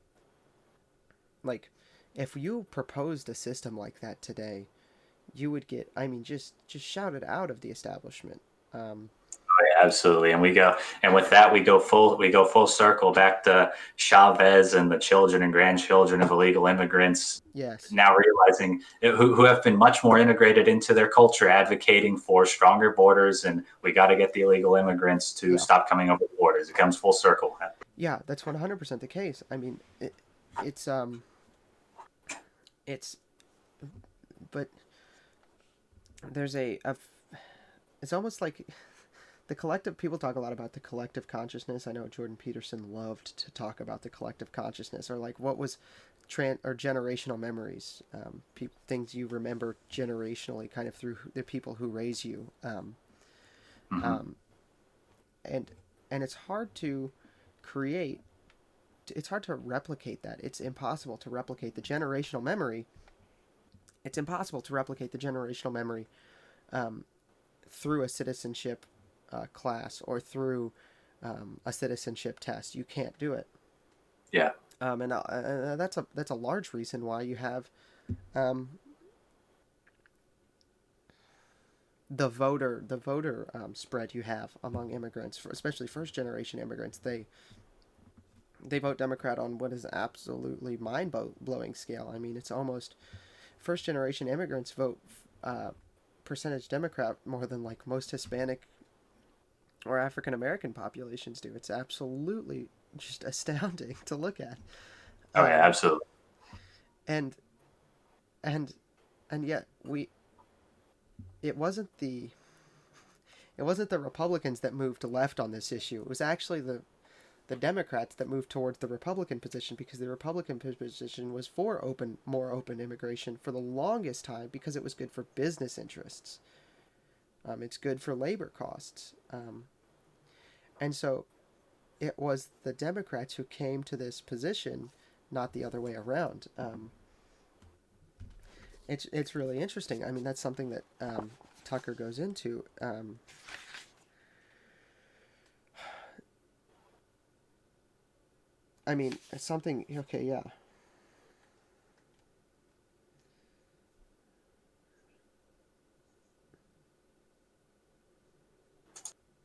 like, if you proposed a system like that today, you would get, I mean, just shouted out of the establishment. Um, Absolutely, and with that we go full circle back to Chavez and the children and grandchildren of illegal immigrants yes, now realizing who have been much more integrated into their culture, advocating for stronger borders, and we got to get the illegal immigrants to yeah, stop coming over the borders. It comes full circle. yeah, that's 100% the case. I mean, it's it's but there's it's almost like the collective people talk a lot about the collective consciousness. I know Jordan Peterson loved to talk about the collective consciousness, or like what was or generational memories, things you remember generationally, kind of through the people who raise you, Mm-hmm. um, and it's hard to create. It's hard to replicate that. It's impossible to replicate the generational memory. It's impossible to replicate the generational memory um, through a citizenship class or through a citizenship test. You can't do it, Yeah. and that's a large reason why you have um, the voter spread you have among immigrants, especially first generation immigrants. They vote Democrat on what is absolutely mind blowing scale. I mean, it's almost first generation immigrants vote uh, percentage Democrat more than like most Hispanic or African American populations do. It's absolutely just astounding to look at. Oh yeah, Um, absolutely. and and and yet it wasn't the it wasn't the Republicans that moved left on this issue. It was actually the Democrats that moved towards the Republican position, because the Republican position was for more open immigration for the longest time because it was good for business interests. It's good for labor costs, and so it was the Democrats who came to this position, not the other way around. It's really interesting. I mean, that's something that Tucker goes into. I mean, it's something. Okay, yeah,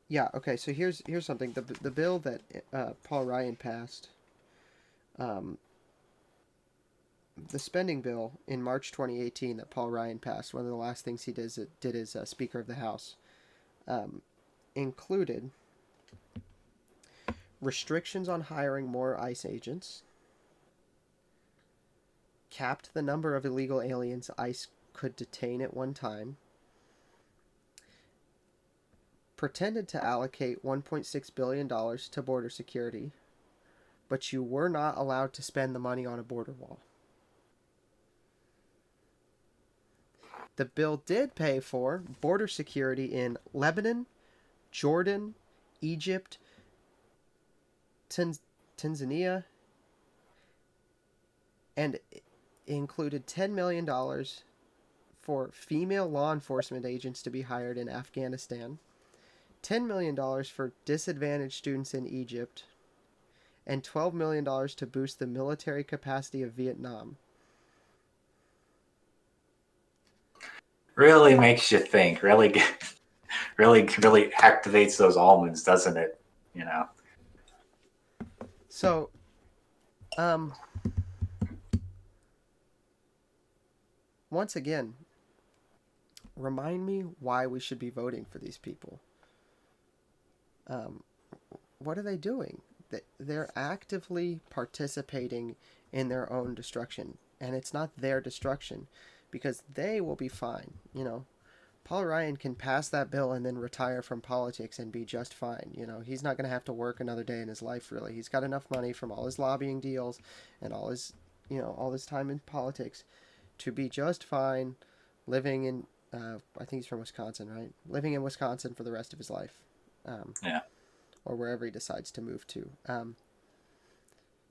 yeah. Okay, so here's something. The bill that Paul Ryan passed, um, the spending bill in March 2018 that Paul Ryan passed. One of the last things he did as Speaker of the House, um, included restrictions on hiring more ICE agents, capped the number of illegal aliens ICE could detain at one time, pretended to allocate $1.6 billion to border security, but you were not allowed to spend the money on a border wall. The bill did pay for border security in Lebanon, Jordan, Egypt, Tanzania, and included $10 million for female law enforcement agents to be hired in Afghanistan, $10 million for disadvantaged students in Egypt, and $12 million to boost the military capacity of Vietnam. Really makes you think. Really, really activates those almonds, doesn't it? You know. So, Um, Once again, remind me why we should be voting for these people. Um, what are they doing? They're actively participating in their own destruction, and it's not their destruction because they will be fine. Paul Ryan can pass that bill and then retire from politics and be just fine. He's not going to have to work another day in his life, really. He's got enough money from all his lobbying deals and all his time in politics to be just fine living in, I think he's from Wisconsin, right? Living in Wisconsin for the rest of his life. Um, Yeah. or wherever he decides to move to.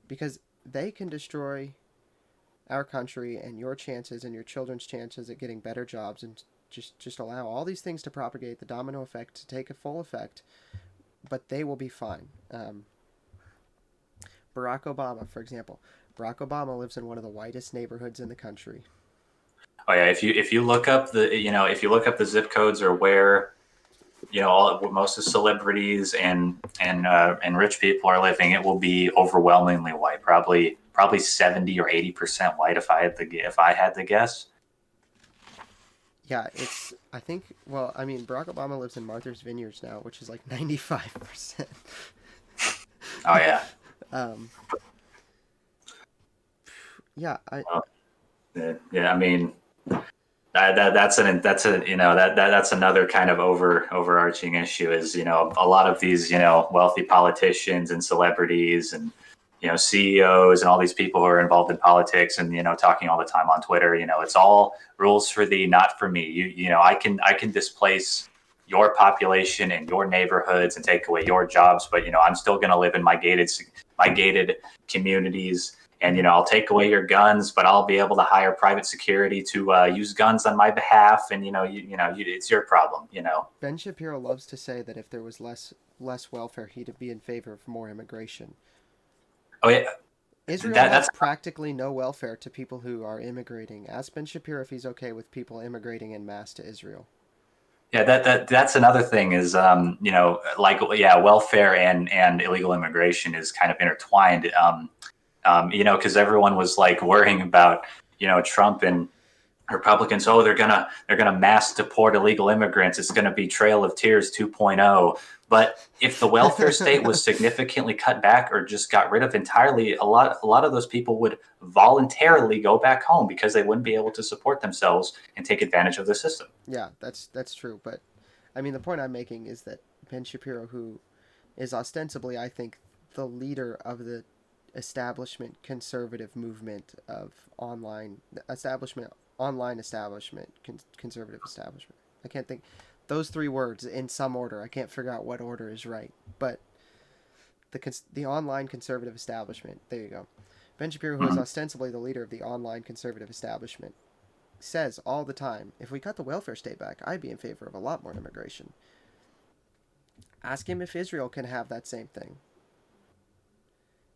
Because they can destroy our country and your chances and your children's chances at getting better jobs and just allow all these things to propagate the domino effect to take a full effect, but they will be fine. Barack Obama, for example. Barack Obama lives in one of the whitest neighborhoods in the country. Oh yeah, if you look up the zip codes or where most of celebrities and rich people are living, it will be overwhelmingly white. Probably 70 or 80% white if I had to guess. Yeah, I think, well, I mean, Barack Obama lives in Martha's Vineyards now, which is like 95%. Oh yeah. um, yeah, Well, yeah. I mean, that's a that's another kind of overarching issue is a lot of these wealthy politicians and celebrities and CEOs and all these people who are involved in politics and talking all the time on Twitter. It's all rules for thee, not for me. I can displace your population and your neighborhoods and take away your jobs, but I'm still going to live in my gated communities. And I'll take away your guns, but I'll be able to hire private security to use guns on my behalf. And it's your problem. Ben Shapiro loves to say that if there was less welfare, he'd be in favor of more immigration. Oh yeah, Israel that has that's practically no welfare to people who are immigrating. Ask Ben Shapiro if he's okay with people immigrating en masse to Israel. yeah that's another thing is like yeah, welfare and illegal immigration is kind of intertwined. Because everyone was like worrying about Trump and Republicans. Oh, they're gonna mass deport illegal immigrants. It's gonna be Trail of Tears 2.0. But if the welfare state was significantly cut back or just got rid of entirely, a lot of those people would voluntarily go back home because they wouldn't be able to support themselves and take advantage of the system. Yeah, that's true. But I mean, the point I'm making is that Ben Shapiro, who is ostensibly, I think, the leader of the establishment conservative movement of online establishment, conservative establishment. I can't think those three words in some order. I can't figure out what order is right, but the online conservative establishment. There you go. Ben Shapiro, who is Mhm. ostensibly the leader of the online conservative establishment, says all the time, if we cut the welfare state back, I'd be in favor of a lot more immigration. Ask him if Israel can have that same thing.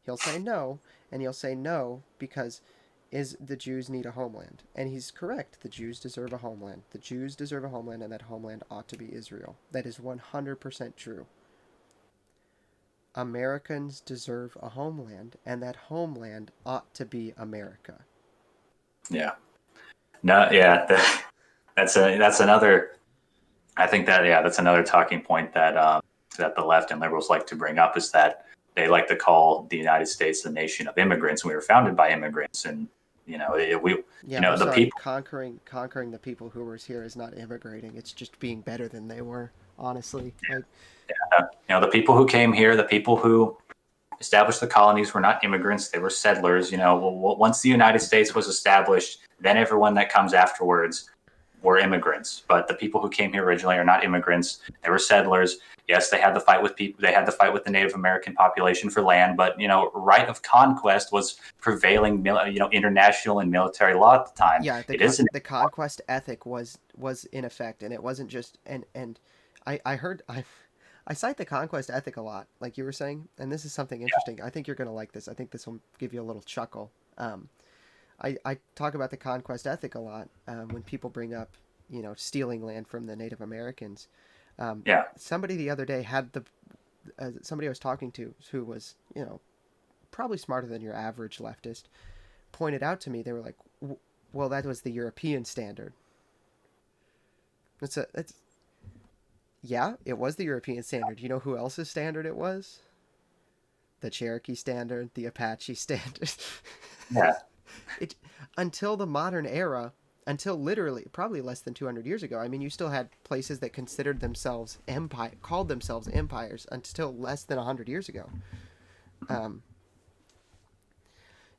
He'll say no, and he'll say no because is the Jews need a homeland. And he's correct. The Jews deserve a homeland. The Jews deserve a homeland, and that homeland ought to be Israel. That is 100% true. Americans deserve a homeland, and that homeland ought to be America. Yeah. No. Yeah. That's another. I think that that's another talking point that the left and liberals like to bring up is that they like to call the United States the nation of immigrants. We were founded by immigrants, and we Yeah, I'm the sorry. people. Conquering the people who were here is not immigrating. It's just being better than they were. Honestly, like The people who came here, the people who established the colonies were not immigrants; they were settlers. Once the United States was established, then everyone that comes afterwards were immigrants. But the people who came here originally are not immigrants; they were settlers. Yes, they had to fight with people. They had to fight with the Native American population for land, but right of conquest was prevailing, international and military law at the time. yeah, It isn't. the conquest ethic was in effect, and it wasn't just and I heard I cite the conquest ethic a lot, like you were saying, and this is something interesting. I think you're gonna like this. I think this will give you a little chuckle. I talk about the conquest ethic a lot when people bring up stealing land from the Native Americans. Yeah. Somebody the other day had somebody I was talking to who was probably smarter than your average leftist, pointed out to me. They were like, "Well, that was the European standard." It's yeah, it was the European standard. You know who else's standard it was? The Cherokee standard, the Apache standard. Yeah. it until the modern era, until literally probably less than 200 years ago. I mean, you still had places that considered themselves empire, called themselves empires until less than 100 years ago. Um,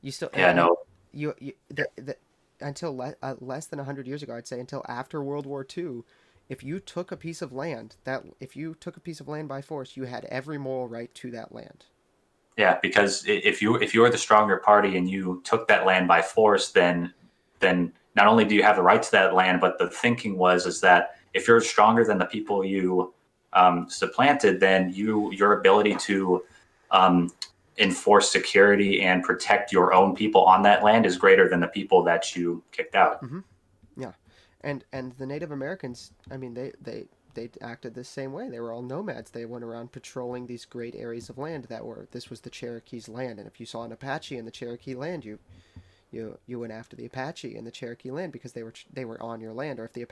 you still Yeah. No. you until less than 100 years ago, I'd say until after World War II, if you took a piece of land that if you took a piece of land by force, you had every moral right to that land. Yeah, because if you were the stronger party and you took that land by force, then not only do you have the right to that land, but the thinking was is that if you're stronger than the people you supplanted, then your ability to um, enforce security and protect your own people on that land is greater than the people that you kicked out. Mm-hmm. Yeah, and the Native Americans, I mean, they acted the same way. They were all nomads. They went around patrolling these great areas of land that were this was the Cherokee's land. And if you saw an Apache in the Cherokee land, you went after the Apache in the Cherokee land because they were on your land. Or if the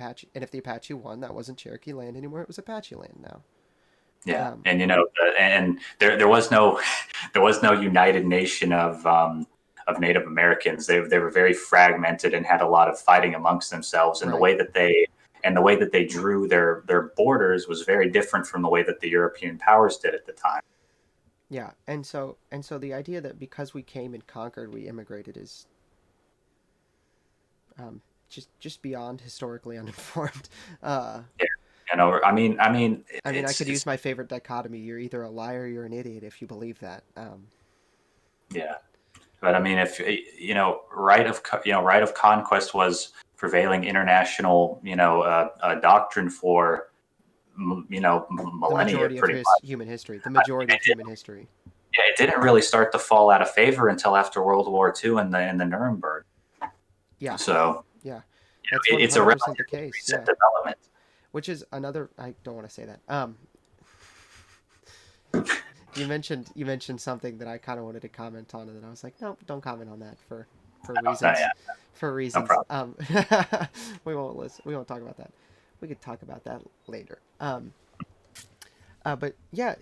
Apache won, that wasn't Cherokee land anymore. It was Apache land now. Yeah, Um, and and there was no there was no united nation of Native Americans. They were very fragmented and had a lot of fighting amongst themselves. And right. the way that they drew their borders was very different from the way that the European powers did at the time. Yeah, and so the idea that because we came and conquered, we immigrated is um, just beyond historically uninformed. Uh, Yeah, I mean, I mean, I could use it's my favorite dichotomy. You're either a liar or you're an idiot if you believe that. yeah. But I mean, if right of conquest was prevailing international doctrine for The millennia, majority of pretty his much. human history. The I majority mean, of human history. it didn't really start to fall out of favor until after World War II and the Nuremberg. Yeah, So yeah, that's one it's a hundred percent the relatively case. recent Yeah, development. which is another. I don't want to say that. You mentioned something that I kind of wanted to comment on, and then I was like, no, don't comment on that for No, reasons. yeah, For no reasons. problem. We won't listen. We won't talk about that. We could talk about that later. But yeah,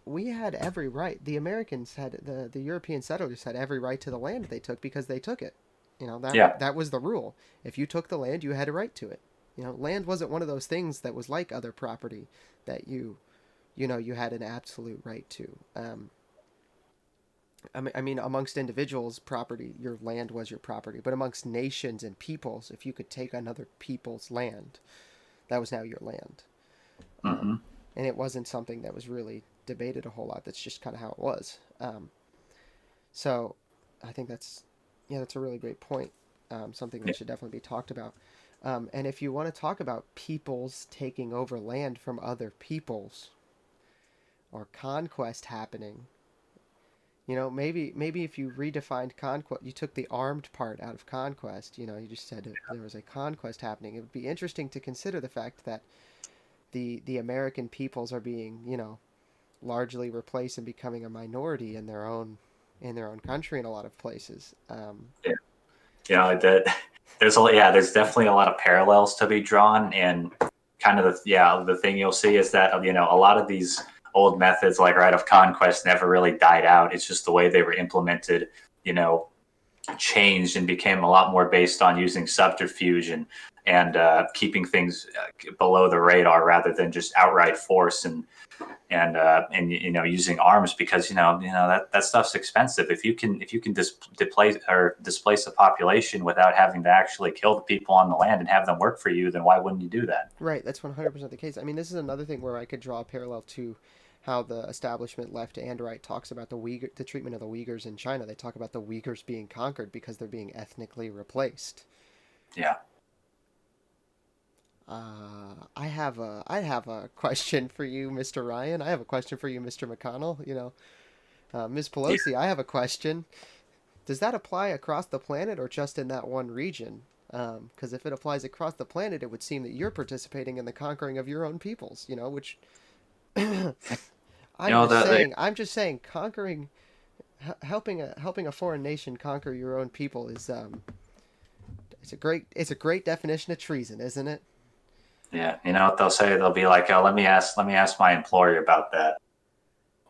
we had every right. The Americans had the European settlers had every right to the land they took because they took it. That Yeah. that was the rule. If you took the land, you had a right to it. Land wasn't one of those things that was like other property that you had an absolute right to. I mean, amongst individuals, property, your land was your property. But amongst nations and peoples, if you could take another people's land, that was now your land. Hmm. And it wasn't something that was really debated a whole lot. That's just kind of how it was. So I think that's a really great point. Something Yeah. that should definitely be talked about. And if you want to talk about peoples taking over land from other peoples or conquest happening, maybe if you redefined conquest, you took the armed part out of conquest. You just said there was a conquest happening. It would be interesting to consider the fact that the American peoples are being largely replaced and becoming a minority in their own country in a lot of places. Yeah. That there's definitely a lot of parallels to be drawn, and kind of the thing you'll see is that a lot of these old methods like right of conquest never really died out. It's just the way they were implemented, you know, changed and became a lot more based on using subterfuge and keeping things below the radar rather than just outright force and using arms, because that stuff's expensive. If you can displace a population without having to actually kill the people on the land and have them work for you, then why wouldn't you do that? Right, that's 100% the case. I mean, this is another thing where I could draw a parallel to how the establishment left and right talks about the treatment of the Uyghurs in China. They talk about the Uyghurs being conquered because they're being ethnically replaced. Yeah. I have a question for you, Mr. Ryan. I have a question for you, Mr. McConnell. Ms. Yeah. Pelosi, I have a question. Does that apply across the planet or just in that one region? Because if it applies across the planet, it would seem that you're participating in the conquering of your own peoples. Which You know I'm just saying, conquering helping a foreign nation conquer your own people is it's a great definition of treason, isn't it? Yeah, you know what they'll say? They'll be like, "Oh, let me ask my employer about that."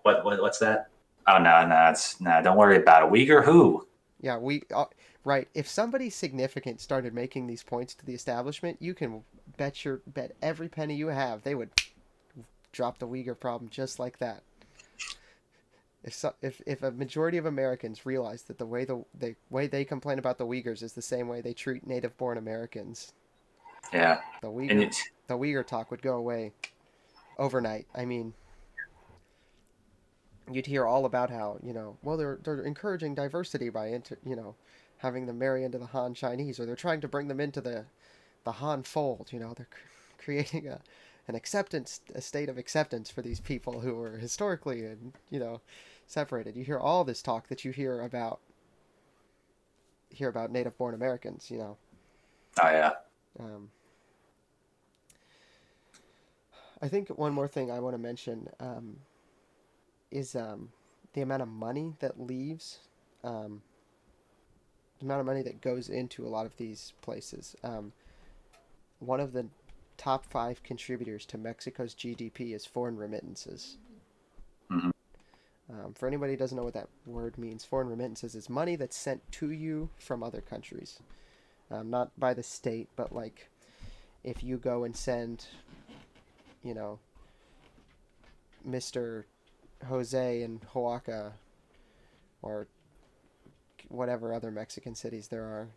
What's that? Oh no, no, it's no. Don't worry about it. Uyghur who? Yeah, right. If somebody significant started making these points to the establishment, you can bet every penny you have they would drop the Uyghur problem just like that. If a majority of Americans realize that the way they complain about the Uyghurs is the same way they treat native-born Americans, Yeah, the and Uyghur it's the Uyghur talk would go away overnight. I mean, you'd hear all about how well they're encouraging diversity by having them marry into the Han Chinese, or they're trying to bring them into the Han fold. They're creating a state of acceptance for these people who were historically and separated. You hear all this talk that you hear about native-born Americans. oh yeah, Um, I think one more thing I want to mention is the amount of money that leaves, um, the amount of money that goes into a lot of these places. One of the top five contributors to Mexico's GDP is foreign remittances. hmm For anybody who doesn't know what that word means, foreign remittances is money that's sent to you from other countries. Not by the state, but like if you go and send, you know, Mr. Jose in Oaxaca or whatever other Mexican cities there are,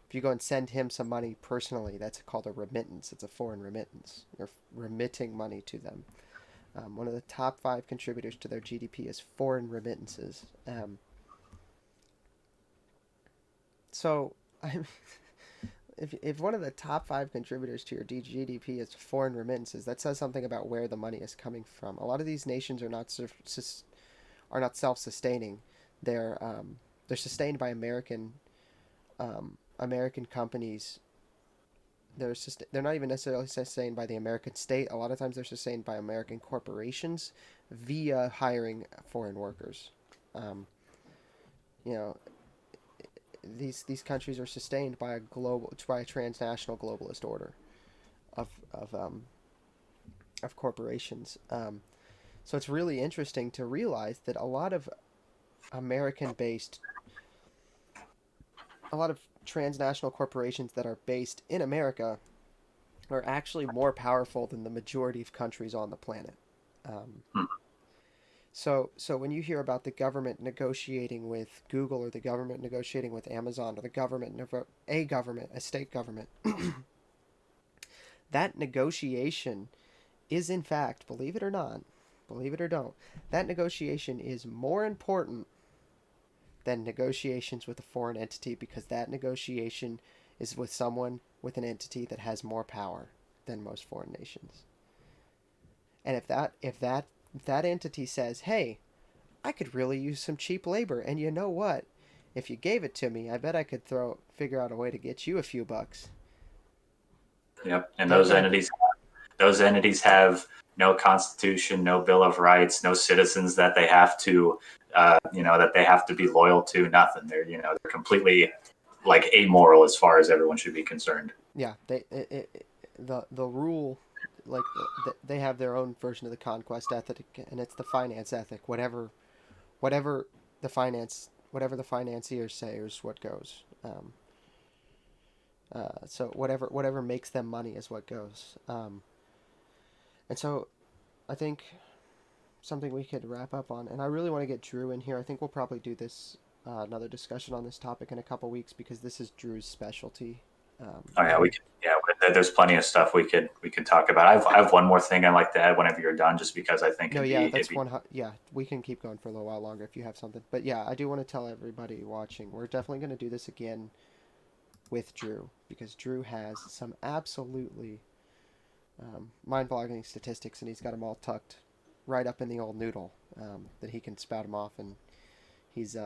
if you go and send him some money personally, that's called a remittance. It's a foreign remittance. You're remitting money to them. One of the top five contributors to their GDP is foreign remittances. So, I'm, if one of the top five contributors to your GDP is foreign remittances, that says something about where the money is coming from. A lot of these nations are not self-sustaining. They're sustained by American companies. They're not even necessarily sustained by the American state. A lot of times they're sustained by American corporations via hiring foreign workers. Um, you know, these countries are sustained by a transnational globalist order of of um, of corporations. So it's really interesting to realize that American-based, a lot of transnational corporations that are based in America are actually more powerful than the majority of countries on the planet. Um, so when you hear about the government negotiating with Google, or the government negotiating with Amazon, or a state government, that negotiation is in fact, believe it or not, believe it or don't, that negotiation is more important than negotiations with a foreign entity, because that negotiation is with someone, with an entity that has more power than most foreign nations. And if that entity says, "Hey, I could really use some cheap labor, and you know what? If you gave it to me, I bet I could figure out a way to get you a few bucks." yep. And They're those gonna entities have no constitution, no bill of rights, no citizens that they have to, that they have to be loyal to. Nothing. They're completely like amoral as far as everyone should be concerned. Yeah, the rule, like they have their own version of the conquest ethic, and it's the finance ethic. Whatever whatever the financiers say is what goes. So whatever makes them money is what goes. And so I think something we could wrap up on, and I really want to get Drew in here. I think we'll probably do this another discussion on this topic in a couple weeks, because this is Drew's specialty. Oh yeah, we And could. Yeah, there's plenty of stuff we could talk about. I have one more thing I'd like to add whenever you're done, just because I think no, it'd yeah, be it'd that's be one. Yeah, we can keep going for a little while longer if you have something. But yeah, I do want to tell everybody watching, we're definitely going to do this again with Drew, because Drew has some absolutely mind-boggling statistics, and he's got them all tucked right up in the old noodle, that he can spout them off, and he's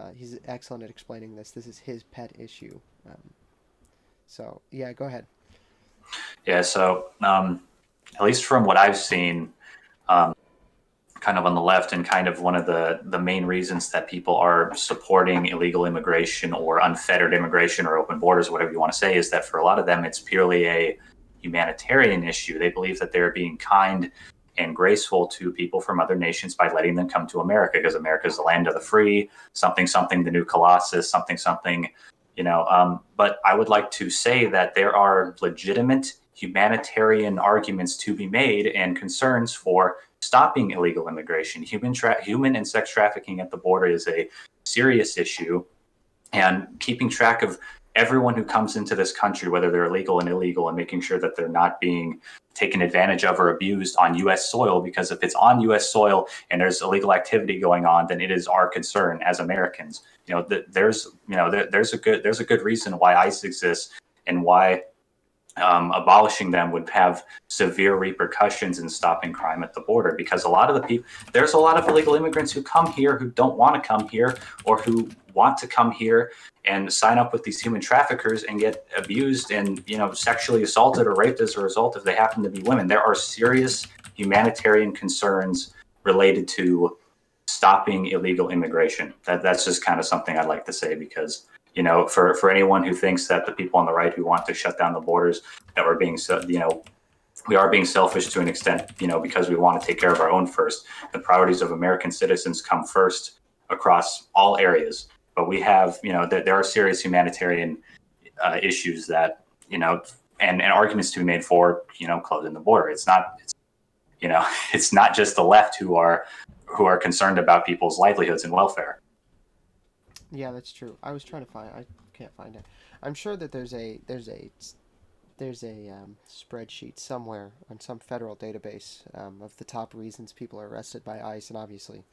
excellent at explaining this. This is his pet issue. So yeah, go ahead. yeah. So at least from what I've seen, um, kind of on the left, and kind of one of the main reasons that people are supporting illegal immigration or unfettered immigration or open borders, whatever you want to say, is that for a lot of them, it's purely a humanitarian issue. They believe that they're being kind and graceful to people from other nations by letting them come to America, because America is the land of the free, something, something, the new Colossus, something, something, but I would like to say that there are legitimate humanitarian arguments to be made and concerns for stopping illegal immigration. Human and sex trafficking at the border is a serious issue, and keeping track of everyone who comes into this country, whether they're legal and illegal, and making sure that they're not being taken advantage of or abused on U.S. soil. Because if it's on U.S. soil and there's illegal activity going on, then it is our concern as Americans. There's a good reason why ICE exists, and why abolishing them would have severe repercussions in stopping crime at the border. Because there's a lot of illegal immigrants who come here who don't want to come here, or who want to come here and sign up with these human traffickers and get abused and sexually assaulted or raped as a result if they happen to be women. There are serious humanitarian concerns related to stopping illegal immigration. That's just kind of something I'd like to say, because for anyone who thinks that the people on the right who want to shut down the borders, that we're being we are being selfish to an extent, because we want to take care of our own first. The priorities of American citizens come first across all areas. But we have, there are serious humanitarian issues that, and arguments to be made for, closing the border. It's not just the left who are concerned about people's livelihoods and welfare. Yeah, that's true. I was trying to find. I can't find it. I'm sure that there's a spreadsheet somewhere on some federal database of the top reasons people are arrested by ICE, and obviously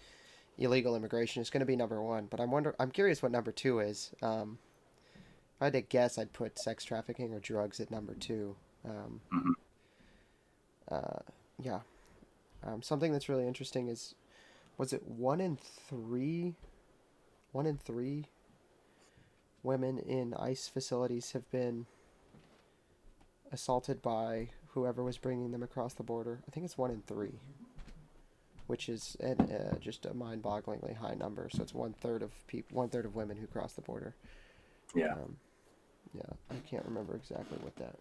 illegal immigration is going to be number one. But I'm curious what number two is. If I had to guess, I'd put sex trafficking or drugs at number two. Mm-hmm. Uh, yeah. Something that's really interesting is, was it 1 in 3 women in ICE facilities have been assaulted by whoever was bringing them across the border? I think it's 1 in 3, which is just a mind-bogglingly high number. So it's 1/3 of people, 1/3 of women who cross the border. Yeah. Yeah, I can't remember exactly what that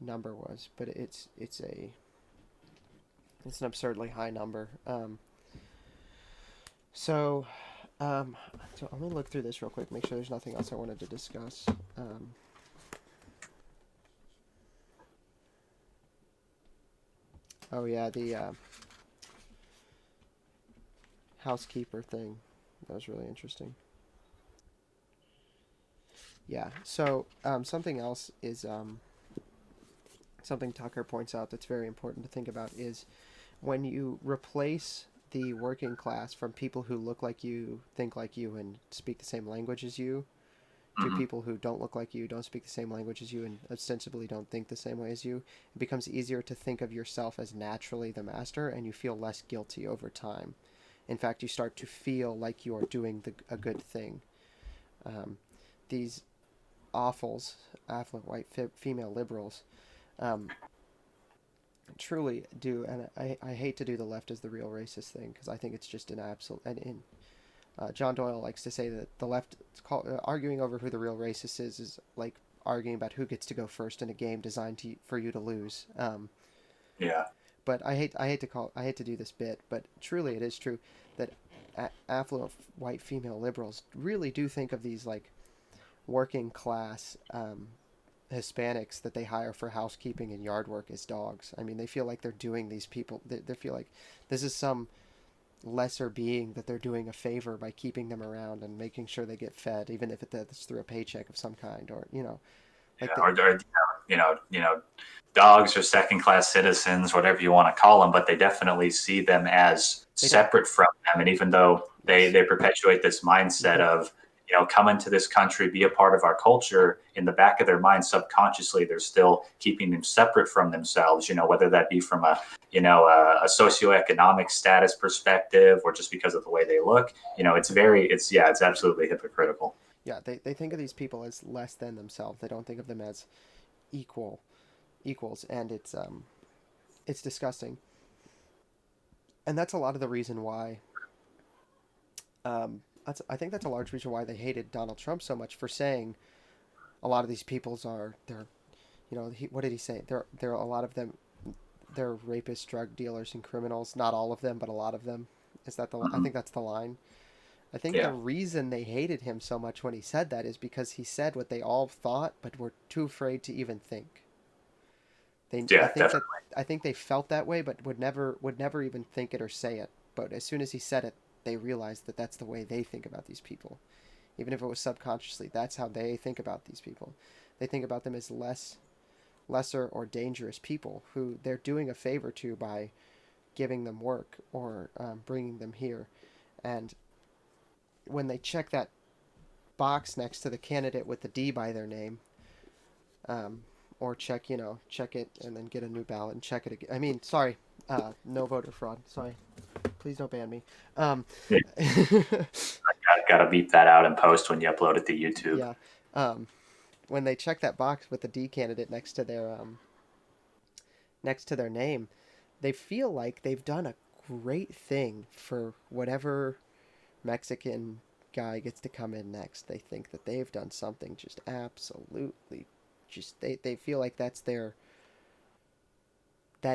number was, but it's an absurdly high number. So, so let me look through this real quick, make sure there's nothing else I wanted to discuss. Oh yeah, the housekeeper thing. That was really interesting. Yeah. So something else is something Tucker points out that's very important to think about is when you replace the working class from people who look like you, think like you, and speak the same language as you, to Mm-hmm. people who don't look like you, don't speak the same language as you, and ostensibly don't think the same way as you, it becomes easier to think of yourself as naturally the master, and you feel less guilty over time. In fact, you start to feel like you are doing a good thing. These affluent white female liberals, um, truly do, and I hate to do the left as the real racist thing, because I think it's just an absolute. And John Doyle likes to say that the left arguing over who the real racist is like arguing about who gets to go first in a game designed for you to lose. Yeah. But I hate to do this bit, but truly it is true that affluent white female liberals really do think of these like working class Hispanics that they hire for housekeeping and yard work as dogs. I mean, they feel like they're doing these people. They feel like this is some lesser being that they're doing a favor by keeping them around and making sure they get fed, even if it's through a paycheck of some kind, or like Yeah, or dogs are second class citizens, whatever you want to call them, but they definitely see them as they don't. separate from them. And even though they perpetuate this mindset Mm-hmm. of, come into this country, be a part of our culture, in the back of their mind, subconsciously, they're still keeping them separate from themselves, whether that be from a socioeconomic status perspective, or just because of the way they look. It's absolutely hypocritical. Yeah, they think of these people as less than themselves. They don't think of them as equals, and it's disgusting. And that's a lot of the reason why. I think that's a large reason why they hated Donald Trump so much for saying a lot of these peoples are they're what did he say? They're a lot of them they're rapists, drug dealers, and criminals. Not all of them, but a lot of them. Is that the? I Hmm. think that's the line. I think the Yeah, reason they hated him so much when he said that is because he said what they all thought, but were too afraid to even think. I yeah, think that definitely. I think they felt that way, but would never even think it or say it. But as soon as he said it, they realized that that's the way they think about these people, even if it was subconsciously. That's how they think about these people. They think about them as lesser or dangerous people who they're doing a favor to by giving them work or bringing them here. And when they check that box next to the candidate with the D by their name, um, or check it and then get a new ballot and check it again. I mean, sorry, no voter fraud. Sorry, please don't ban me. Um, Yeah, gotta beep that out in post when you upload it to YouTube. yeah, um, when they check that box with the D candidate next to their name, they feel like they've done a great thing for whatever Mexican guy gets to come in next. They think that they've done something just absolutely just they feel like that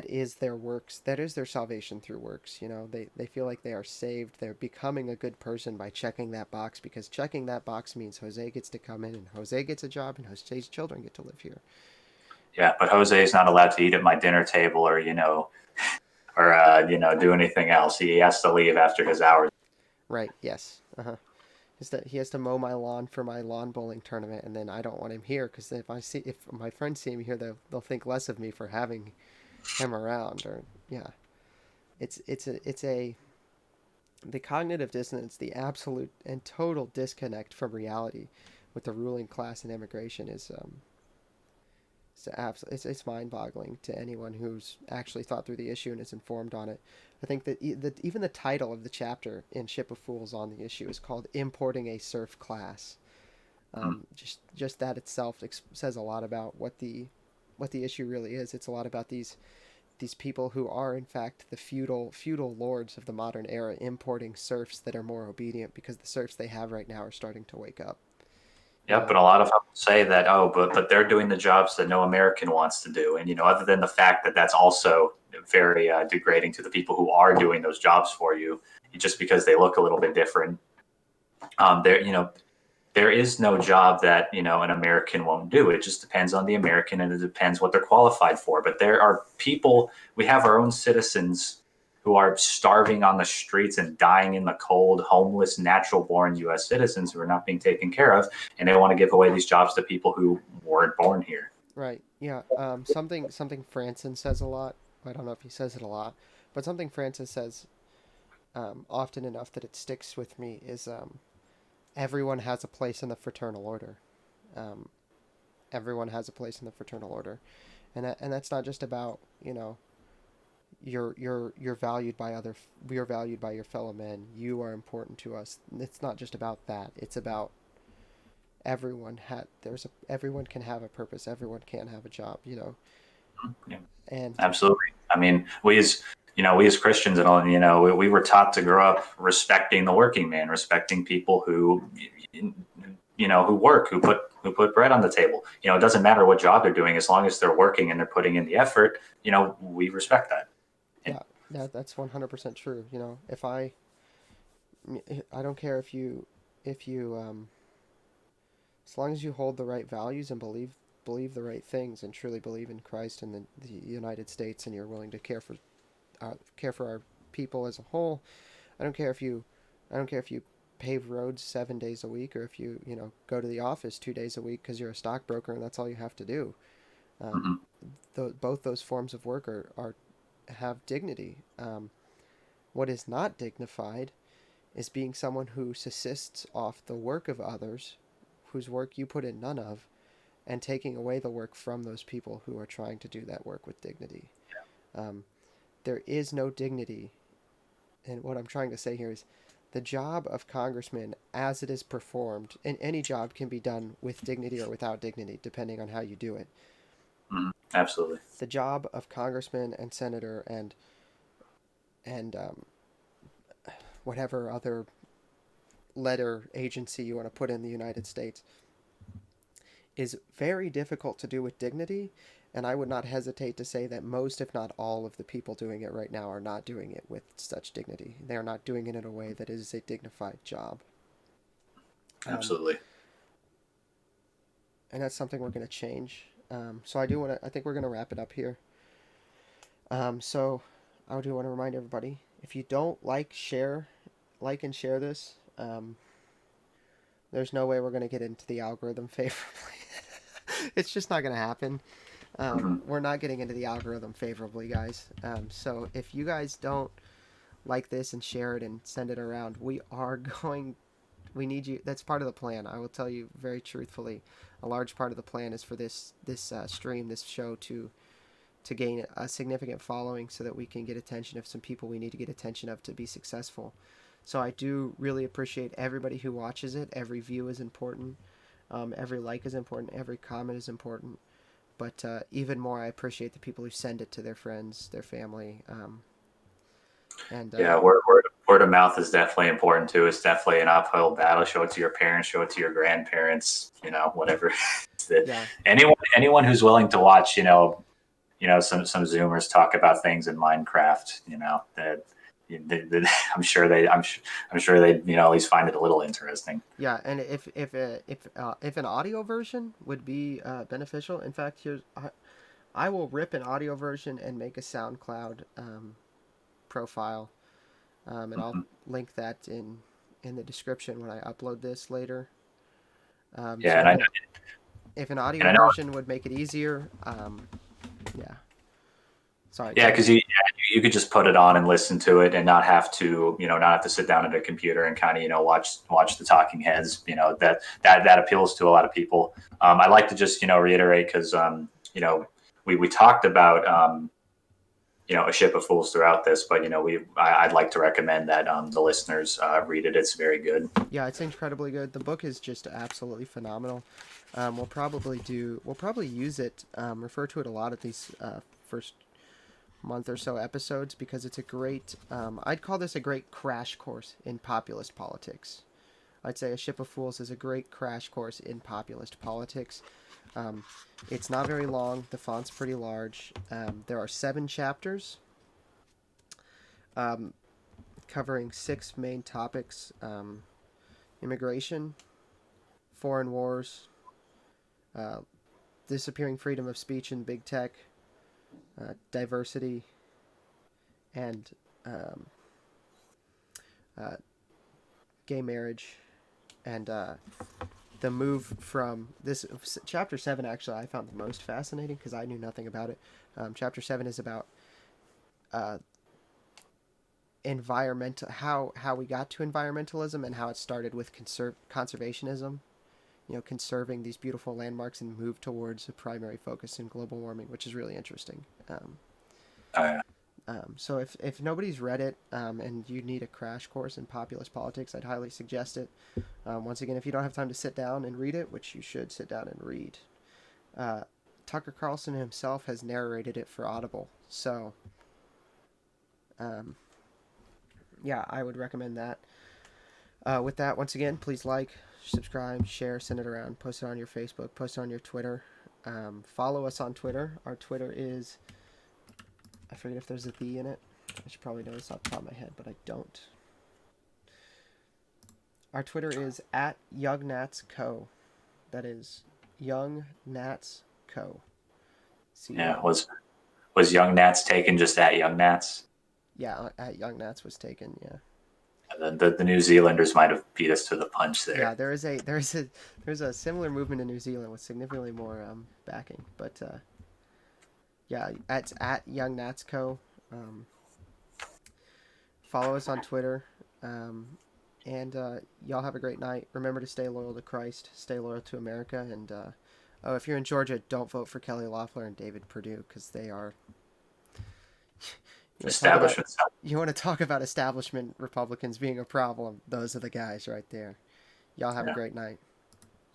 is their works, that is their salvation through works. They feel like they are saved, they're becoming a good person by checking that box, because checking that box means Jose gets to come in and Jose gets a job and Jose's children get to live here. Yeah, but Jose is not allowed to eat at my dinner table or do anything else. He has to leave after his hours. Right, yes. Uh-huh. Is that he has to mow my lawn for my lawn bowling tournament, and then I don't want him here because if my friends see him here, they'll think less of me for having him around. Or yeah, it's a the cognitive dissonance, the absolute and total disconnect from reality with the ruling class and immigration is it's mind-boggling to anyone who's actually thought through the issue and is informed on it. I think that even the title of the chapter in Ship of Fools on the issue is called "Importing a Serf Class." Just that itself says a lot about what the issue really is. It's a lot about these people who are in fact the feudal lords of the modern era importing serfs that are more obedient because the serfs they have right now are starting to wake up. You Yep, know, but a lot of them say that, oh, but they're doing the jobs that no American wants to do, and other than the fact that that's also very degrading to the people who are doing those jobs for you, just because they look a little bit different. There is no job that an American won't do. It just depends on the American, and it depends what they're qualified for. But there are people. We have our own citizens who are starving on the streets and dying in the cold, homeless, natural-born U.S. citizens who are not being taken care of, and they want to give away these jobs to people who weren't born here. right? Yeah. Something Franson says a lot. I don't know if he says it a lot, but something Franson says often enough that it sticks with me is everyone has a place in the fraternal order. Um, everyone has a place in the fraternal order, and that's not just about you're valued by other we are valued by your fellow men, you are important to us. It's not just about that, it's about everyone can have a purpose, everyone can have a job. Yeah, And absolutely. I mean, we as Christians and all, we were taught to grow up respecting the working man, respecting people who work, who put bread on the table. It doesn't matter what job they're doing as long as they're working and they're putting in the effort. We respect that. And yeah, that's 100% true. If I don't care if you as long as you hold the right values and believe the right things and truly believe in Christ and the United States, and you're willing to care for our people as a whole. I don't care if you I don't care if you pave roads 7 days a week, or if you go to the office 2 days a week because you're a stockbroker and that's all you have to do. Um, mhm. both those forms of work are have dignity. What is not dignified is being someone who subsists off the work of others, whose work you put in none of, and taking away the work from those people who are trying to do that work with dignity. Um, there is no dignity, and what I'm trying to say here is the job of congressman, as it is performed, and any job can be done with dignity or without dignity, depending on how you do it. Absolutely. The job of congressman and senator and and whatever other letter agency you want to put in the United States, is very difficult to do with dignity. And I would not hesitate to say that most, if not all, of the people doing it right now are not doing it with such dignity. They are not doing it in a way that is a dignified job. Um, Absolutely. and that's something we're going to change. So I think we're going to wrap it up here. So I do want to remind everybody, if you don't like and share this, there's no way we're going to get into the algorithm favorably. It's just not going to happen. Hmm. We're not getting into the algorithm favorably, guys. So if you guys don't like this and share it and send it around, we are going. We need you. That's part of the plan. I will tell you very truthfully. A large part of the plan is for this stream, this show to gain a significant following, so that we can get attention of some people we need to get attention of to be successful. So I do really appreciate everybody who watches it. Every view is important. Every like is important. Every comment is important. But even more, I appreciate the people who send it to their friends, their family, and Yeah, word of mouth is definitely important too. It's definitely an uphill battle. Show it to your parents, show it to your grandparents, whatever. yeah, Anyone who's willing to watch, some Zoomers talk about things in Minecraft, that I'm sure they at least find it a little interesting. yeah. And if an audio version would be beneficial, in fact, I will rip an audio version and make a SoundCloud profile, and I'll Hmm. link that in the description when I upload this later. Yeah, So and if an and audio I know version would make it easier, yeah. Sorry, go Yeah, ahead. because you could just put it on and listen to it, and not have to sit down at a computer and kind of watch the talking heads. That appeals to a lot of people. I like to just reiterate because we talked about a ship of fools throughout this, but I'd like to recommend that the listeners read it. It's very good. Yeah, it's incredibly good. The book is just absolutely phenomenal. We'll probably use it, refer to it a lot at these first month or so episodes, because it's a great. I'd call this a great crash course in populist politics. I'd say A Ship of Fools is a great crash course in populist politics. Um, it's not very long. The font's pretty large. There are 7 chapters, um, covering 6 main topics: immigration, foreign wars, uh, disappearing freedom of speech in big tech, diversity, and um, uh, gay marriage, and the move from this chapter 7. Actually, I found the most fascinating because I knew nothing about it. Chapter 7 is about uh, environmental how we got to environmentalism, and how it started with conservationism. Conserving these beautiful landmarks and move towards a primary focus in global warming, which is really interesting. Uh, So if nobody's read it, and you need a crash course in populist politics, I'd highly suggest it. Once again, if you don't have time to sit down and read it, which you should sit down and read, uh, Tucker Carlson himself has narrated it for Audible. So, um, yeah, I would recommend that. With that, once again, please like, subscribe, share, send it around, post it on your Facebook, post it on your Twitter. Follow us on Twitter. Our Twitter is, I forget if there's a "the" in it. I should probably know this off the top of my head, but I don't. Our Twitter is at Young Nats Co. That is Young Nats Co. yeah, CO. was Young Nats taken just at Young Nats? Yeah, at Young Nats was taken. Yeah, The New Zealanders might have beat us to the punch yeah. there. There's a similar movement in New Zealand with significantly more backing, but yeah, it's at Young Nats Co. Um, Follow us on Twitter. And y'all have a great night. Remember to stay loyal to Christ, stay loyal to America, and oh, if you're in Georgia, don't vote for Kelly Loeffler and David Perdue, because they are. You want to talk about Establishment. establishment Republicans being a problem? Those are the guys right there. Y'all have a Yeah. great night.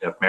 Yep.